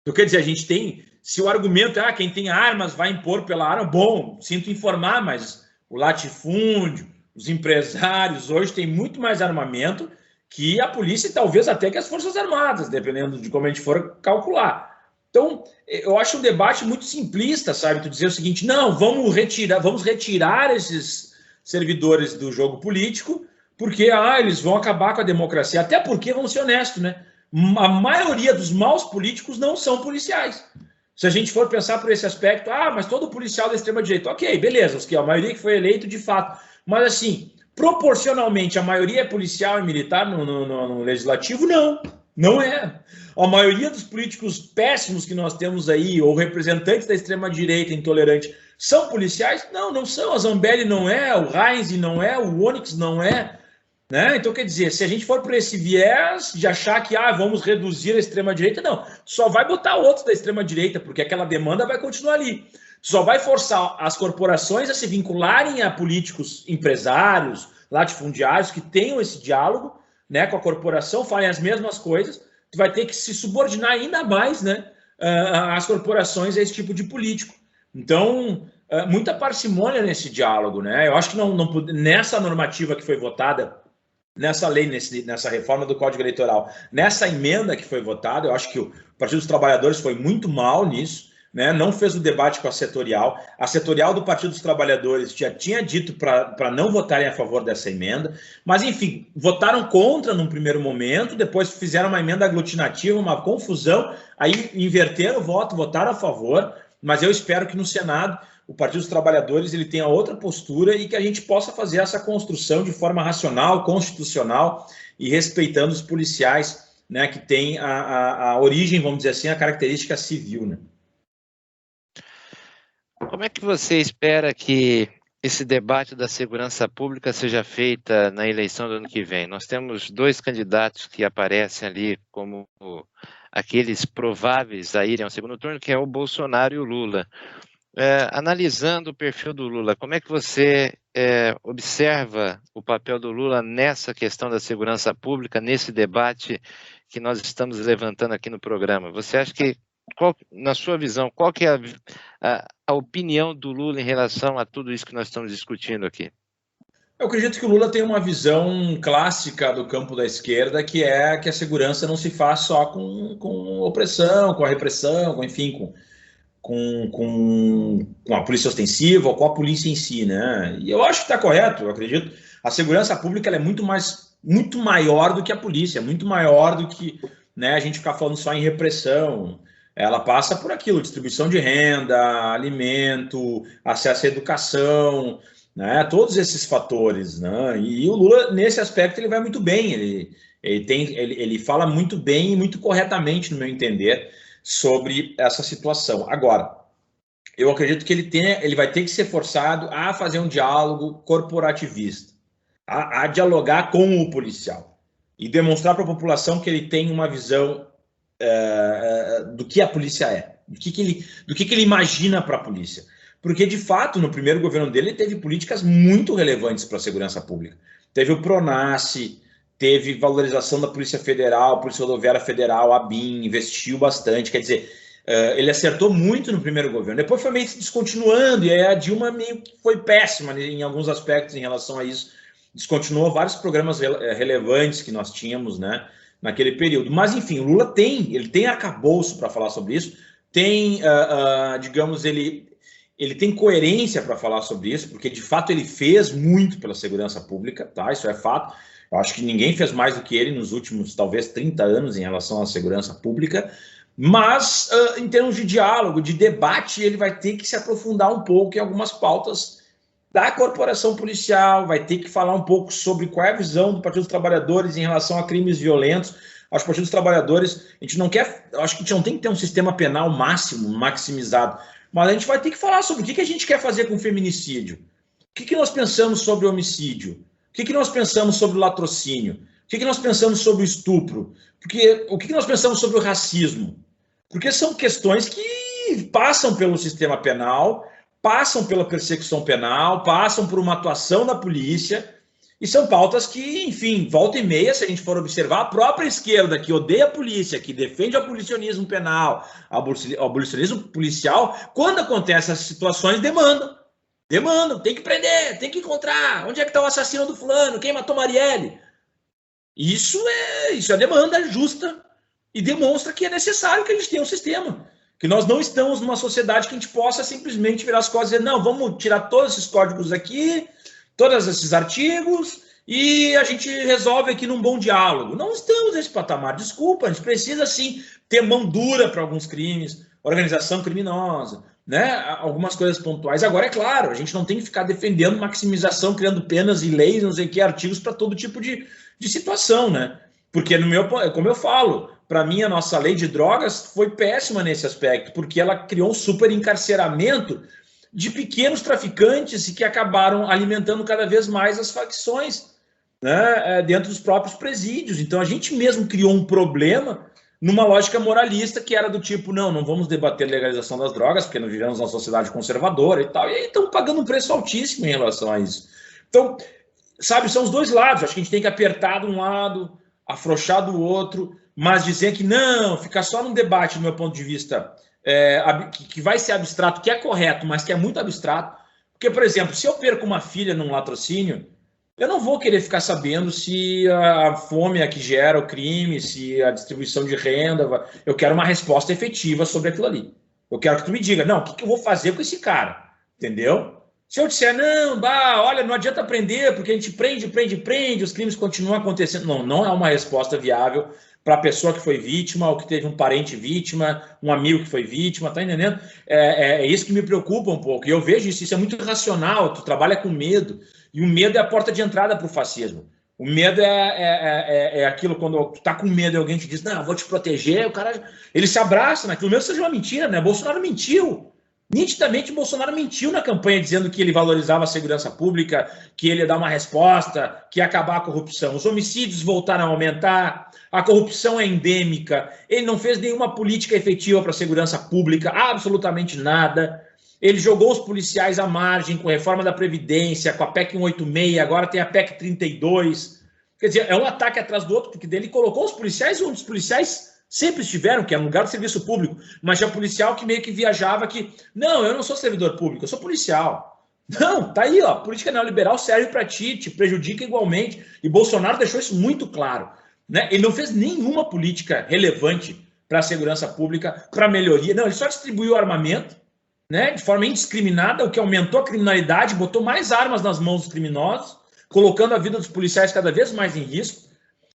Então, quer dizer, a gente tem, se o argumento é quem tem armas vai impor pela arma, bom, sinto informar, mas o latifúndio, os empresários hoje têm muito mais armamento que a polícia e talvez até que as Forças Armadas, dependendo de como a gente for calcular. Então, eu acho um debate muito simplista, sabe? Tu dizer o seguinte, não, vamos retirar esses servidores do jogo político, porque eles vão acabar com a democracia. Até porque, vamos ser honestos, né? A maioria dos maus políticos não são policiais. Se a gente for pensar por esse aspecto, mas todo policial da extrema-direita, ok, beleza, a maioria que foi eleito de fato. Mas assim, proporcionalmente, a maioria é policial e militar no legislativo? Não é. A maioria dos políticos péssimos que nós temos aí, ou representantes da extrema-direita intolerante, são policiais? Não são. A Zambelli não é, o Heinz não é, o Onyx não é. Né? Então, quer dizer, se a gente for por esse viés de achar que vamos reduzir a extrema-direita, não. Só vai botar outros da extrema-direita, porque aquela demanda vai continuar ali. Só vai forçar as corporações a se vincularem a políticos empresários, latifundiários que tenham esse diálogo, né, com a corporação, falem as mesmas coisas, tu vai ter que se subordinar ainda mais, né, às corporações a esse tipo de político. Então, muita parcimônia nesse diálogo, né? Eu acho que nessa normativa que foi votada, nessa lei, nessa reforma do Código Eleitoral, nessa emenda que foi votada, eu acho que o Partido dos Trabalhadores foi muito mal nisso, né? Não fez o debate com a setorial. A setorial do Partido dos Trabalhadores já tinha dito para não votarem a favor dessa emenda, mas, enfim, votaram contra num primeiro momento, depois fizeram uma emenda aglutinativa, uma confusão, aí inverteram o voto, votaram a favor, mas eu espero que no Senado o Partido dos Trabalhadores ele tenha outra postura e que a gente possa fazer essa construção de forma racional, constitucional e respeitando os policiais, né, que têm a origem, vamos dizer assim, a característica civil, né? Como é que você espera que esse debate da segurança pública seja feita na eleição do ano que vem? Nós temos 2 candidatos que aparecem ali como aqueles prováveis a irem ao segundo turno, que é o Bolsonaro e o Lula. Analisando o perfil do Lula, como é que você observa o papel do Lula nessa questão da segurança pública, nesse debate que nós estamos levantando aqui no programa? Você acha que, na sua visão, qual que é a opinião do Lula em relação a tudo isso que nós estamos discutindo aqui? Eu acredito que o Lula tem uma visão clássica do campo da esquerda, que é que a segurança não se faz só com opressão, com a repressão, enfim, com a polícia ostensiva ou com a polícia em si, né? E eu acho que está correto, eu acredito. A segurança pública ela é muito maior do que a polícia, muito maior do que, né, a gente ficar falando só em repressão. Ela passa por aquilo, distribuição de renda, alimento, acesso à educação, né? Todos esses fatores, né? E o Lula, nesse aspecto, ele vai muito bem, ele fala muito bem e muito corretamente, no meu entender, sobre essa situação. Agora, eu acredito que ele vai ter que ser forçado a fazer um diálogo corporativista, a dialogar com o policial e demonstrar para a população que ele tem uma visão do que a polícia é, do que ele imagina para a polícia. Porque, de fato, no primeiro governo dele, ele teve políticas muito relevantes para a segurança pública. Teve o PRONASSE, teve valorização da Polícia Federal, Polícia Rodoviária Federal, a ABIN, investiu bastante, quer dizer, ele acertou muito no primeiro governo. Depois foi meio se descontinuando, e aí a Dilma meio que foi péssima em alguns aspectos em relação a isso. Descontinuou vários programas relevantes que nós tínhamos, né, naquele período. Mas, enfim, o Lula ele tem arcabouço para falar sobre isso, tem, digamos, ele tem coerência para falar sobre isso, porque, de fato, ele fez muito pela segurança pública, tá? Isso é fato. Eu acho que ninguém fez mais do que ele nos últimos, talvez, 30 anos em relação à segurança pública, mas, em termos de diálogo, de debate, ele vai ter que se aprofundar um pouco em algumas pautas da corporação policial, vai ter que falar um pouco sobre qual é a visão do Partido dos Trabalhadores em relação a crimes violentos. Acho que o Partido dos Trabalhadores, a gente não quer, acho que a gente não tem que ter um sistema penal maximizado, mas a gente vai ter que falar sobre o que a gente quer fazer com o feminicídio, o que nós pensamos sobre o homicídio, o que nós pensamos sobre o latrocínio, o que nós pensamos sobre o estupro, o que nós pensamos sobre o racismo, porque são questões que passam pelo sistema penal, passam pela persecução penal, passam por uma atuação da polícia, e são pautas que, enfim, volta e meia, se a gente for observar, a própria esquerda que odeia a polícia, que defende o abolicionismo penal, o abolicionismo policial, quando acontecem essas situações, demandam, tem que prender, tem que encontrar, onde é que está o assassino do fulano, quem matou Marielle? Isso é demanda justa e demonstra que é necessário que a gente tenha um sistema, que nós não estamos numa sociedade que a gente possa simplesmente virar as costas e dizer, não, vamos tirar todos esses códigos aqui, todos esses artigos, e a gente resolve aqui num bom diálogo. Não estamos nesse patamar, desculpa, a gente precisa sim ter mão dura para alguns crimes, organização criminosa, né? Algumas coisas pontuais. Agora, é claro, a gente não tem que ficar defendendo maximização, criando penas e leis, não sei o que, artigos para todo tipo de situação, né? Porque, como eu falo, para mim a nossa lei de drogas foi péssima nesse aspecto, porque ela criou um super encarceramento de pequenos traficantes e que acabaram alimentando cada vez mais as facções, né, dentro dos próprios presídios. Então a gente mesmo criou um problema numa lógica moralista que era do tipo, não vamos debater a legalização das drogas, porque nós vivemos numa sociedade conservadora e tal, e aí estão pagando um preço altíssimo em relação a isso. Então, sabe, são os dois lados. Acho que a gente tem que apertar de um lado, afrouxar do outro, mas dizer que não, ficar só num debate, do meu ponto de vista, que vai ser abstrato, que é correto, mas que é muito abstrato. Porque, por exemplo, se eu perco uma filha num latrocínio, eu não vou querer ficar sabendo se a fome é que gera o crime, se a distribuição de renda. Eu quero uma resposta efetiva sobre aquilo ali. Eu quero que tu me diga, não, o que eu vou fazer com esse cara? Entendeu? Se eu disser, não, olha, não adianta prender, porque a gente prende, os crimes continuam acontecendo. Não, não é uma resposta viável para a pessoa que foi vítima, ou que teve um parente vítima, um amigo que foi vítima, tá entendendo? É isso que me preocupa um pouco. E eu vejo isso é muito irracional, tu trabalha com medo, e o medo é a porta de entrada para o fascismo. O medo é aquilo, quando tu tá com medo e alguém te diz, não, eu vou te proteger, o cara, ele se abraça naquilo, mesmo seja uma mentira, né? Bolsonaro mentiu. Nitidamente, Bolsonaro mentiu na campanha dizendo que ele valorizava a segurança pública, que ele ia dar uma resposta, que ia acabar a corrupção. Os homicídios voltaram a aumentar, a corrupção é endêmica, ele não fez nenhuma política efetiva para a segurança pública, absolutamente nada. Ele jogou os policiais à margem com a reforma da Previdência, com a PEC 186, agora tem a PEC 32. Quer dizer, é um ataque atrás do outro, porque dele colocou os policiais onde os policiais sempre estiveram, que é um lugar de serviço público, mas já policial que meio que viajava que, não, eu não sou servidor público, eu sou policial. Não, tá aí, ó, política neoliberal serve para ti, te prejudica igualmente, e Bolsonaro deixou isso muito claro, né? Ele não fez nenhuma política relevante para a segurança pública, para melhoria, não, ele só distribuiu armamento, né, de forma indiscriminada, o que aumentou a criminalidade, botou mais armas nas mãos dos criminosos, colocando a vida dos policiais cada vez mais em risco.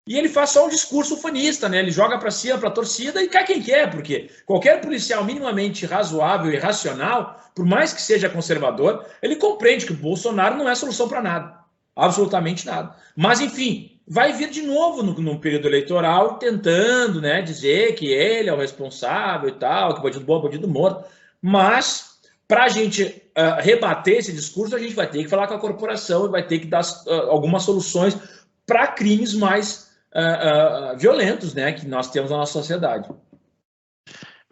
E ele faz só um discurso ufanista, né? Ele joga para cima, para a torcida e cai quem quer, porque qualquer policial minimamente razoável e racional, por mais que seja conservador, ele compreende que o Bolsonaro não é solução para nada, absolutamente nada. Mas, enfim, vai vir de novo no período eleitoral tentando, né, dizer que ele é o responsável e tal, que bandido bom, bandido morto. Mas, para a gente rebater esse discurso, a gente vai ter que falar com a corporação e vai ter que dar algumas soluções para crimes mais violentos, né, que nós temos na nossa sociedade.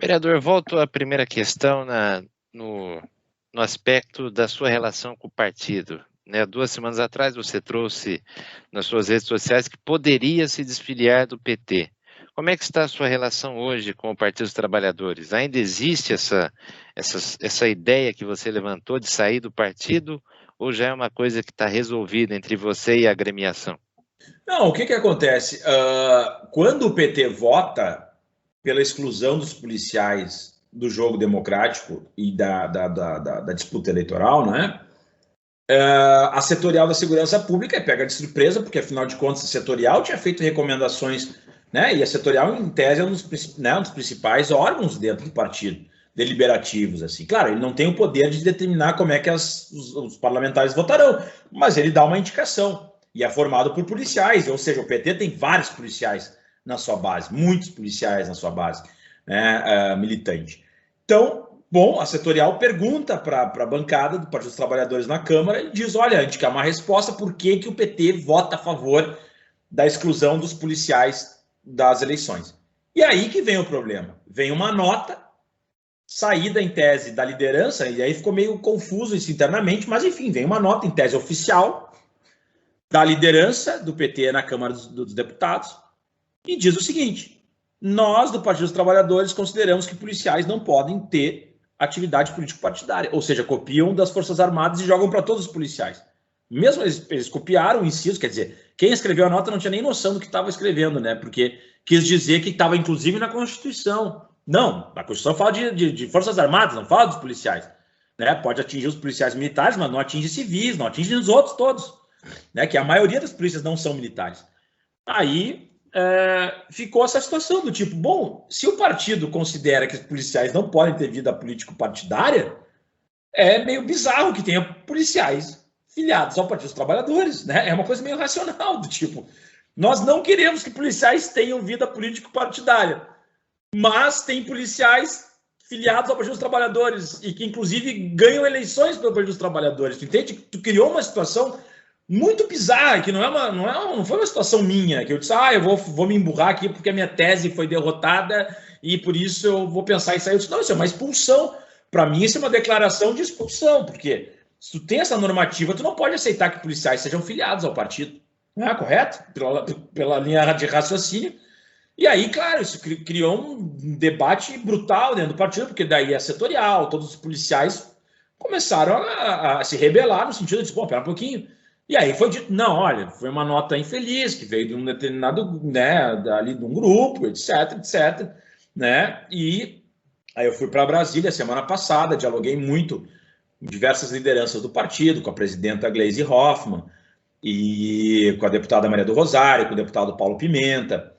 Vereador, volto à primeira questão no aspecto da sua relação com o partido. Né? 2 semanas atrás você trouxe nas suas redes sociais que poderia se desfiliar do PT. Como é que está a sua relação hoje com o Partido dos Trabalhadores? Ainda existe essa ideia que você levantou de sair do partido ou já é uma coisa que está resolvida entre você e a agremiação? Não, o que acontece? Quando o PT vota pela exclusão dos policiais do jogo democrático e da disputa eleitoral, né? A setorial da segurança pública é pega de surpresa, porque afinal de contas a setorial tinha feito recomendações, né? E a setorial, em tese, é um dos principais órgãos dentro do partido, deliberativos, assim. Claro, ele não tem o poder de determinar como é que os parlamentares votarão, mas ele dá uma indicação. E é formado por policiais, ou seja, o PT tem vários policiais na sua base, muitos policiais na sua base, né, militante. Então, bom, a setorial pergunta para a bancada do Partido dos Trabalhadores na Câmara e diz, olha, a gente quer uma resposta por que o PT vota a favor da exclusão dos policiais das eleições. E aí que vem o problema. Vem uma nota, saída em tese da liderança, e aí ficou meio confuso isso internamente, mas enfim, vem uma nota em tese oficial da liderança do PT na Câmara dos Deputados e diz o seguinte: nós, do Partido dos Trabalhadores, consideramos que policiais não podem ter atividade político-partidária, ou seja, copiam das Forças Armadas e jogam para todos os policiais. Mesmo eles copiaram, inciso, quer dizer, quem escreveu a nota não tinha nem noção do que estava escrevendo, né? Porque quis dizer que estava, inclusive, na Constituição. Não, a Constituição fala de Forças Armadas, não fala dos policiais. Né? Pode atingir os policiais militares, mas não atinge civis, não atinge os outros todos. Né, que a maioria das polícias não são militares. Aí ficou essa situação do tipo, bom, se o partido considera que os policiais não podem ter vida político-partidária, é meio bizarro que tenha policiais filiados ao Partido dos Trabalhadores, né? É uma coisa meio racional, do tipo, nós não queremos que policiais tenham vida político-partidária, mas tem policiais filiados ao Partido dos Trabalhadores e que, inclusive, ganham eleições pelo Partido dos Trabalhadores. Tu entende? Tu criou uma situação muito bizarra, que não foi uma situação minha, que eu disse, eu vou me emburrar aqui porque a minha tese foi derrotada e por isso eu vou pensar em sair. Eu disse, não, isso é uma expulsão. Para mim, isso é uma declaração de expulsão, porque Se tu tem essa normativa, tu não pode aceitar que policiais sejam filiados ao partido. Não é correto? Pela linha de raciocínio. E aí, claro, isso criou um debate brutal dentro do partido, porque daí é setorial, todos os policiais começaram a se rebelar no sentido de, pô, pera um pouquinho. E aí foi dito, não, olha, foi uma nota infeliz, que veio de um determinado, né, ali de um grupo, etc, né, e aí eu fui para Brasília semana passada, dialoguei muito com diversas lideranças do partido, com a presidenta Gleisi Hoffmann, e com a deputada Maria do Rosário, com o deputado Paulo Pimenta,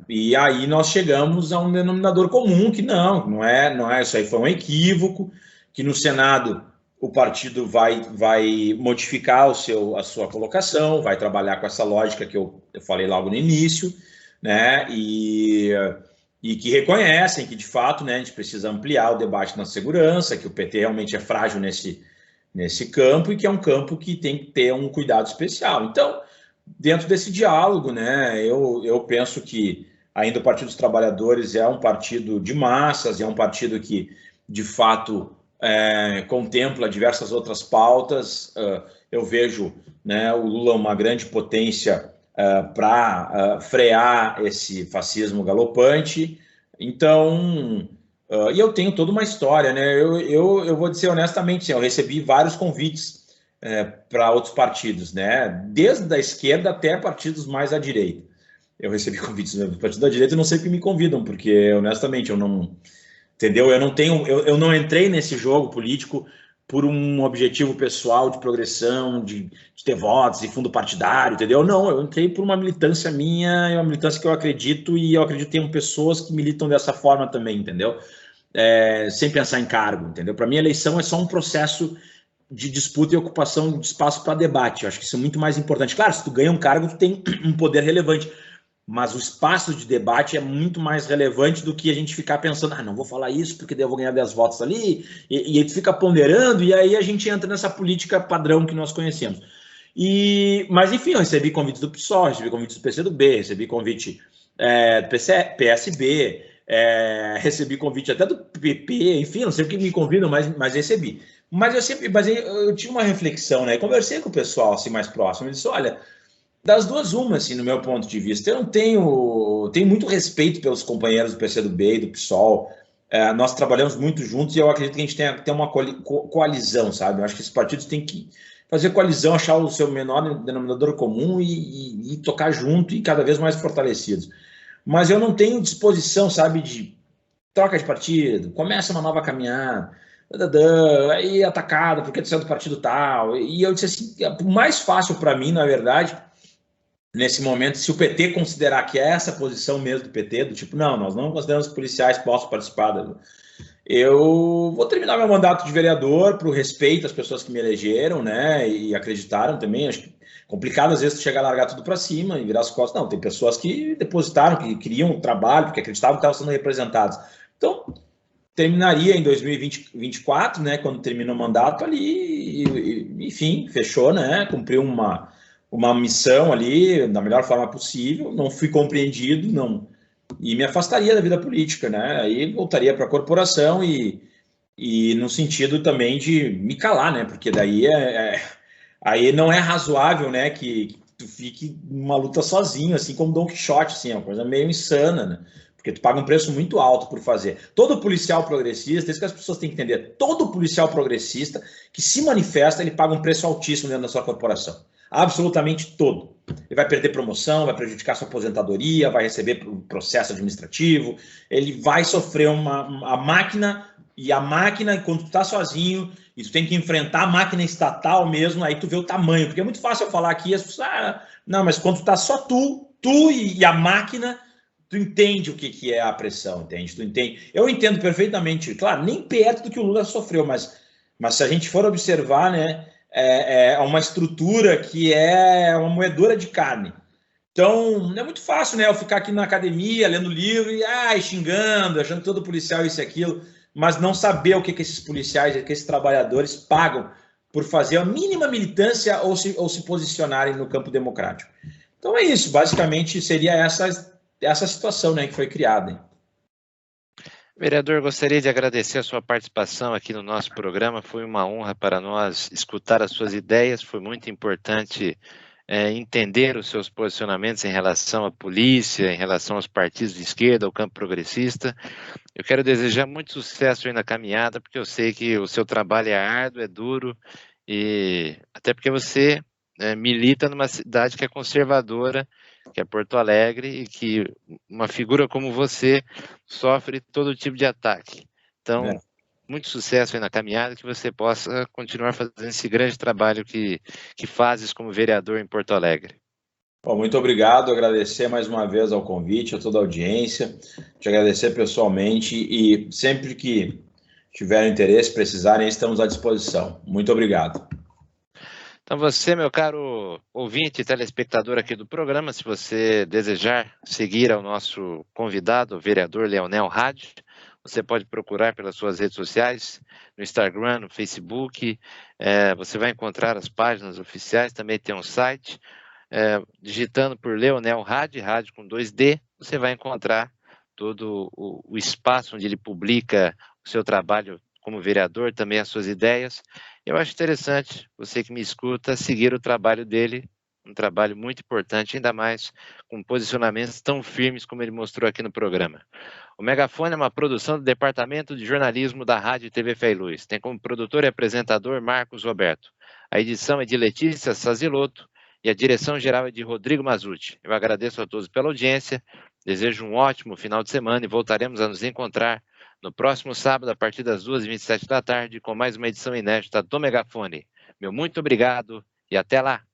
e aí nós chegamos a um denominador comum que não é, isso aí foi um equívoco, que no Senado o partido vai modificar a sua colocação, vai trabalhar com essa lógica que eu falei logo no início, né, e que reconhecem que, de fato, né, a gente precisa ampliar o debate na segurança, que o PT realmente é frágil nesse campo e que é um campo que tem que ter um cuidado especial. Então, dentro desse diálogo, né, eu penso que ainda o Partido dos Trabalhadores é um partido de massas, é um partido que, de fato, contempla diversas outras pautas. Eu vejo, né, o Lula uma grande potência para frear esse fascismo galopante. Então, e eu tenho toda uma história, né? Eu vou dizer honestamente, sim, eu recebi vários convites para outros partidos, né? Desde a esquerda até partidos mais à direita. Eu recebi convites do partido da direita e não sei que me convidam, porque honestamente eu não, entendeu? Eu não entrei nesse jogo político por um objetivo pessoal de progressão, de ter votos e fundo partidário, entendeu? Não, eu entrei por uma militância minha, uma militância que eu acredito, e eu acredito que tem pessoas que militam dessa forma também, entendeu? Sem pensar em cargo, entendeu? Para mim, a eleição é só um processo de disputa e ocupação de espaço para debate. Eu acho que isso é muito mais importante. Claro, se tu ganha um cargo, tu tem um poder relevante, mas o espaço de debate é muito mais relevante do que a gente ficar pensando, não vou falar isso porque daí eu vou ganhar 10 votos ali, e aí tu fica ponderando, e aí a gente entra nessa política padrão que nós conhecemos. Mas, enfim, eu recebi convites do PSOL, recebi convites do PCdoB, recebi convite do PSB, recebi convite até do PP, enfim, não sei o que me convidam, mas recebi. Mas eu tive uma reflexão, né? Conversei com o pessoal assim, mais próximo, e disse, olha, das duas, uma, assim, no meu ponto de vista, eu não tenho muito respeito pelos companheiros do PCdoB e do PSOL. Nós trabalhamos muito juntos e eu acredito que a gente tem que ter uma coalizão, sabe? Eu acho que esses partidos têm que fazer coalizão, achar o seu menor denominador comum e tocar junto e cada vez mais fortalecidos. Mas eu não tenho disposição, sabe, de troca de partido, começa uma nova caminhada, aí atacada, porque tu saiu do partido tal. E eu disse assim, o mais fácil para mim, na verdade, nesse momento, se o PT considerar que é essa posição mesmo do PT, do tipo, não, nós não consideramos que policiais possam participar, eu vou terminar meu mandato de vereador por respeito às pessoas que me elegeram, né, e acreditaram também. Acho que complicado às vezes tu chegar a largar tudo para cima e virar as costas. Não, tem pessoas que depositaram, que queriam trabalho, porque acreditavam que estavam sendo representados. Então, terminaria em 2024, né, quando termina o mandato ali, enfim, fechou, né, cumpriu uma missão ali da melhor forma possível, não fui compreendido, não, e me afastaria da vida política, né, aí voltaria para a corporação e no sentido também de me calar, né, porque daí aí não é razoável, né, que tu fique numa luta sozinho, assim como Don Quixote, assim, é uma coisa meio insana, né, porque tu paga um preço muito alto por fazer. Todo policial progressista, isso que as pessoas têm que entender, todo policial progressista que se manifesta, ele paga um preço altíssimo dentro da sua corporação. Absolutamente todo. Ele vai perder promoção, vai prejudicar sua aposentadoria, vai receber processo administrativo, ele vai sofrer a máquina, quando tu tá sozinho, e tu tem que enfrentar a máquina estatal mesmo, aí tu vê o tamanho, porque é muito fácil eu falar aqui, as pessoas, não, mas quando tu tá só tu e a máquina, tu entende o que é a pressão, entende? Tu entende? Eu entendo perfeitamente, claro, nem perto do que o Lula sofreu, mas se a gente for observar, né, é uma estrutura que é uma moedora de carne. Então, é muito fácil, né, eu ficar aqui na academia, lendo livro e xingando, achando que todo policial isso e aquilo, mas não saber o que esses policiais, que esses trabalhadores pagam por fazer a mínima militância ou se posicionarem no campo democrático. Então é isso, basicamente seria essa situação, né, que foi criada. Vereador, gostaria de agradecer a sua participação aqui no nosso programa. Foi uma honra para nós escutar as suas ideias. Foi muito importante entender os seus posicionamentos em relação à polícia, em relação aos partidos de esquerda, ao campo progressista. Eu quero desejar muito sucesso aí na caminhada, porque eu sei que o seu trabalho é árduo, é duro, e até porque você milita numa cidade que é conservadora, que é Porto Alegre, e que uma figura como você sofre todo tipo de ataque. Então, muito sucesso aí na caminhada, que você possa continuar fazendo esse grande trabalho que fazes como vereador em Porto Alegre. Bom, muito obrigado, agradecer mais uma vez ao convite, a toda a audiência, te agradecer pessoalmente e sempre que tiverem interesse, precisarem, estamos à disposição. Muito obrigado. Então você, meu caro ouvinte e telespectador aqui do programa, se você desejar seguir ao nosso convidado, o vereador Leonel Hadi, você pode procurar pelas suas redes sociais, no Instagram, no Facebook, você vai encontrar as páginas oficiais, também tem um site, digitando por Leonel Hadi, Hadi com 2D, você vai encontrar todo o espaço onde ele publica o seu trabalho como vereador, também as suas ideias. Eu acho interessante, você que me escuta, seguir o trabalho dele, um trabalho muito importante, ainda mais com posicionamentos tão firmes como ele mostrou aqui no programa. O Megafone é uma produção do Departamento de Jornalismo da Rádio e TV Fé e Luz. Tem como produtor e apresentador Marcos Roberto. A edição é de Letícia Sazilotto e a direção geral é de Rodrigo Mazzucci. Eu agradeço a todos pela audiência, desejo um ótimo final de semana e voltaremos a nos encontrar no próximo sábado, a partir das 2h27 da tarde, com mais uma edição inédita do Megafone. Meu muito obrigado e até lá!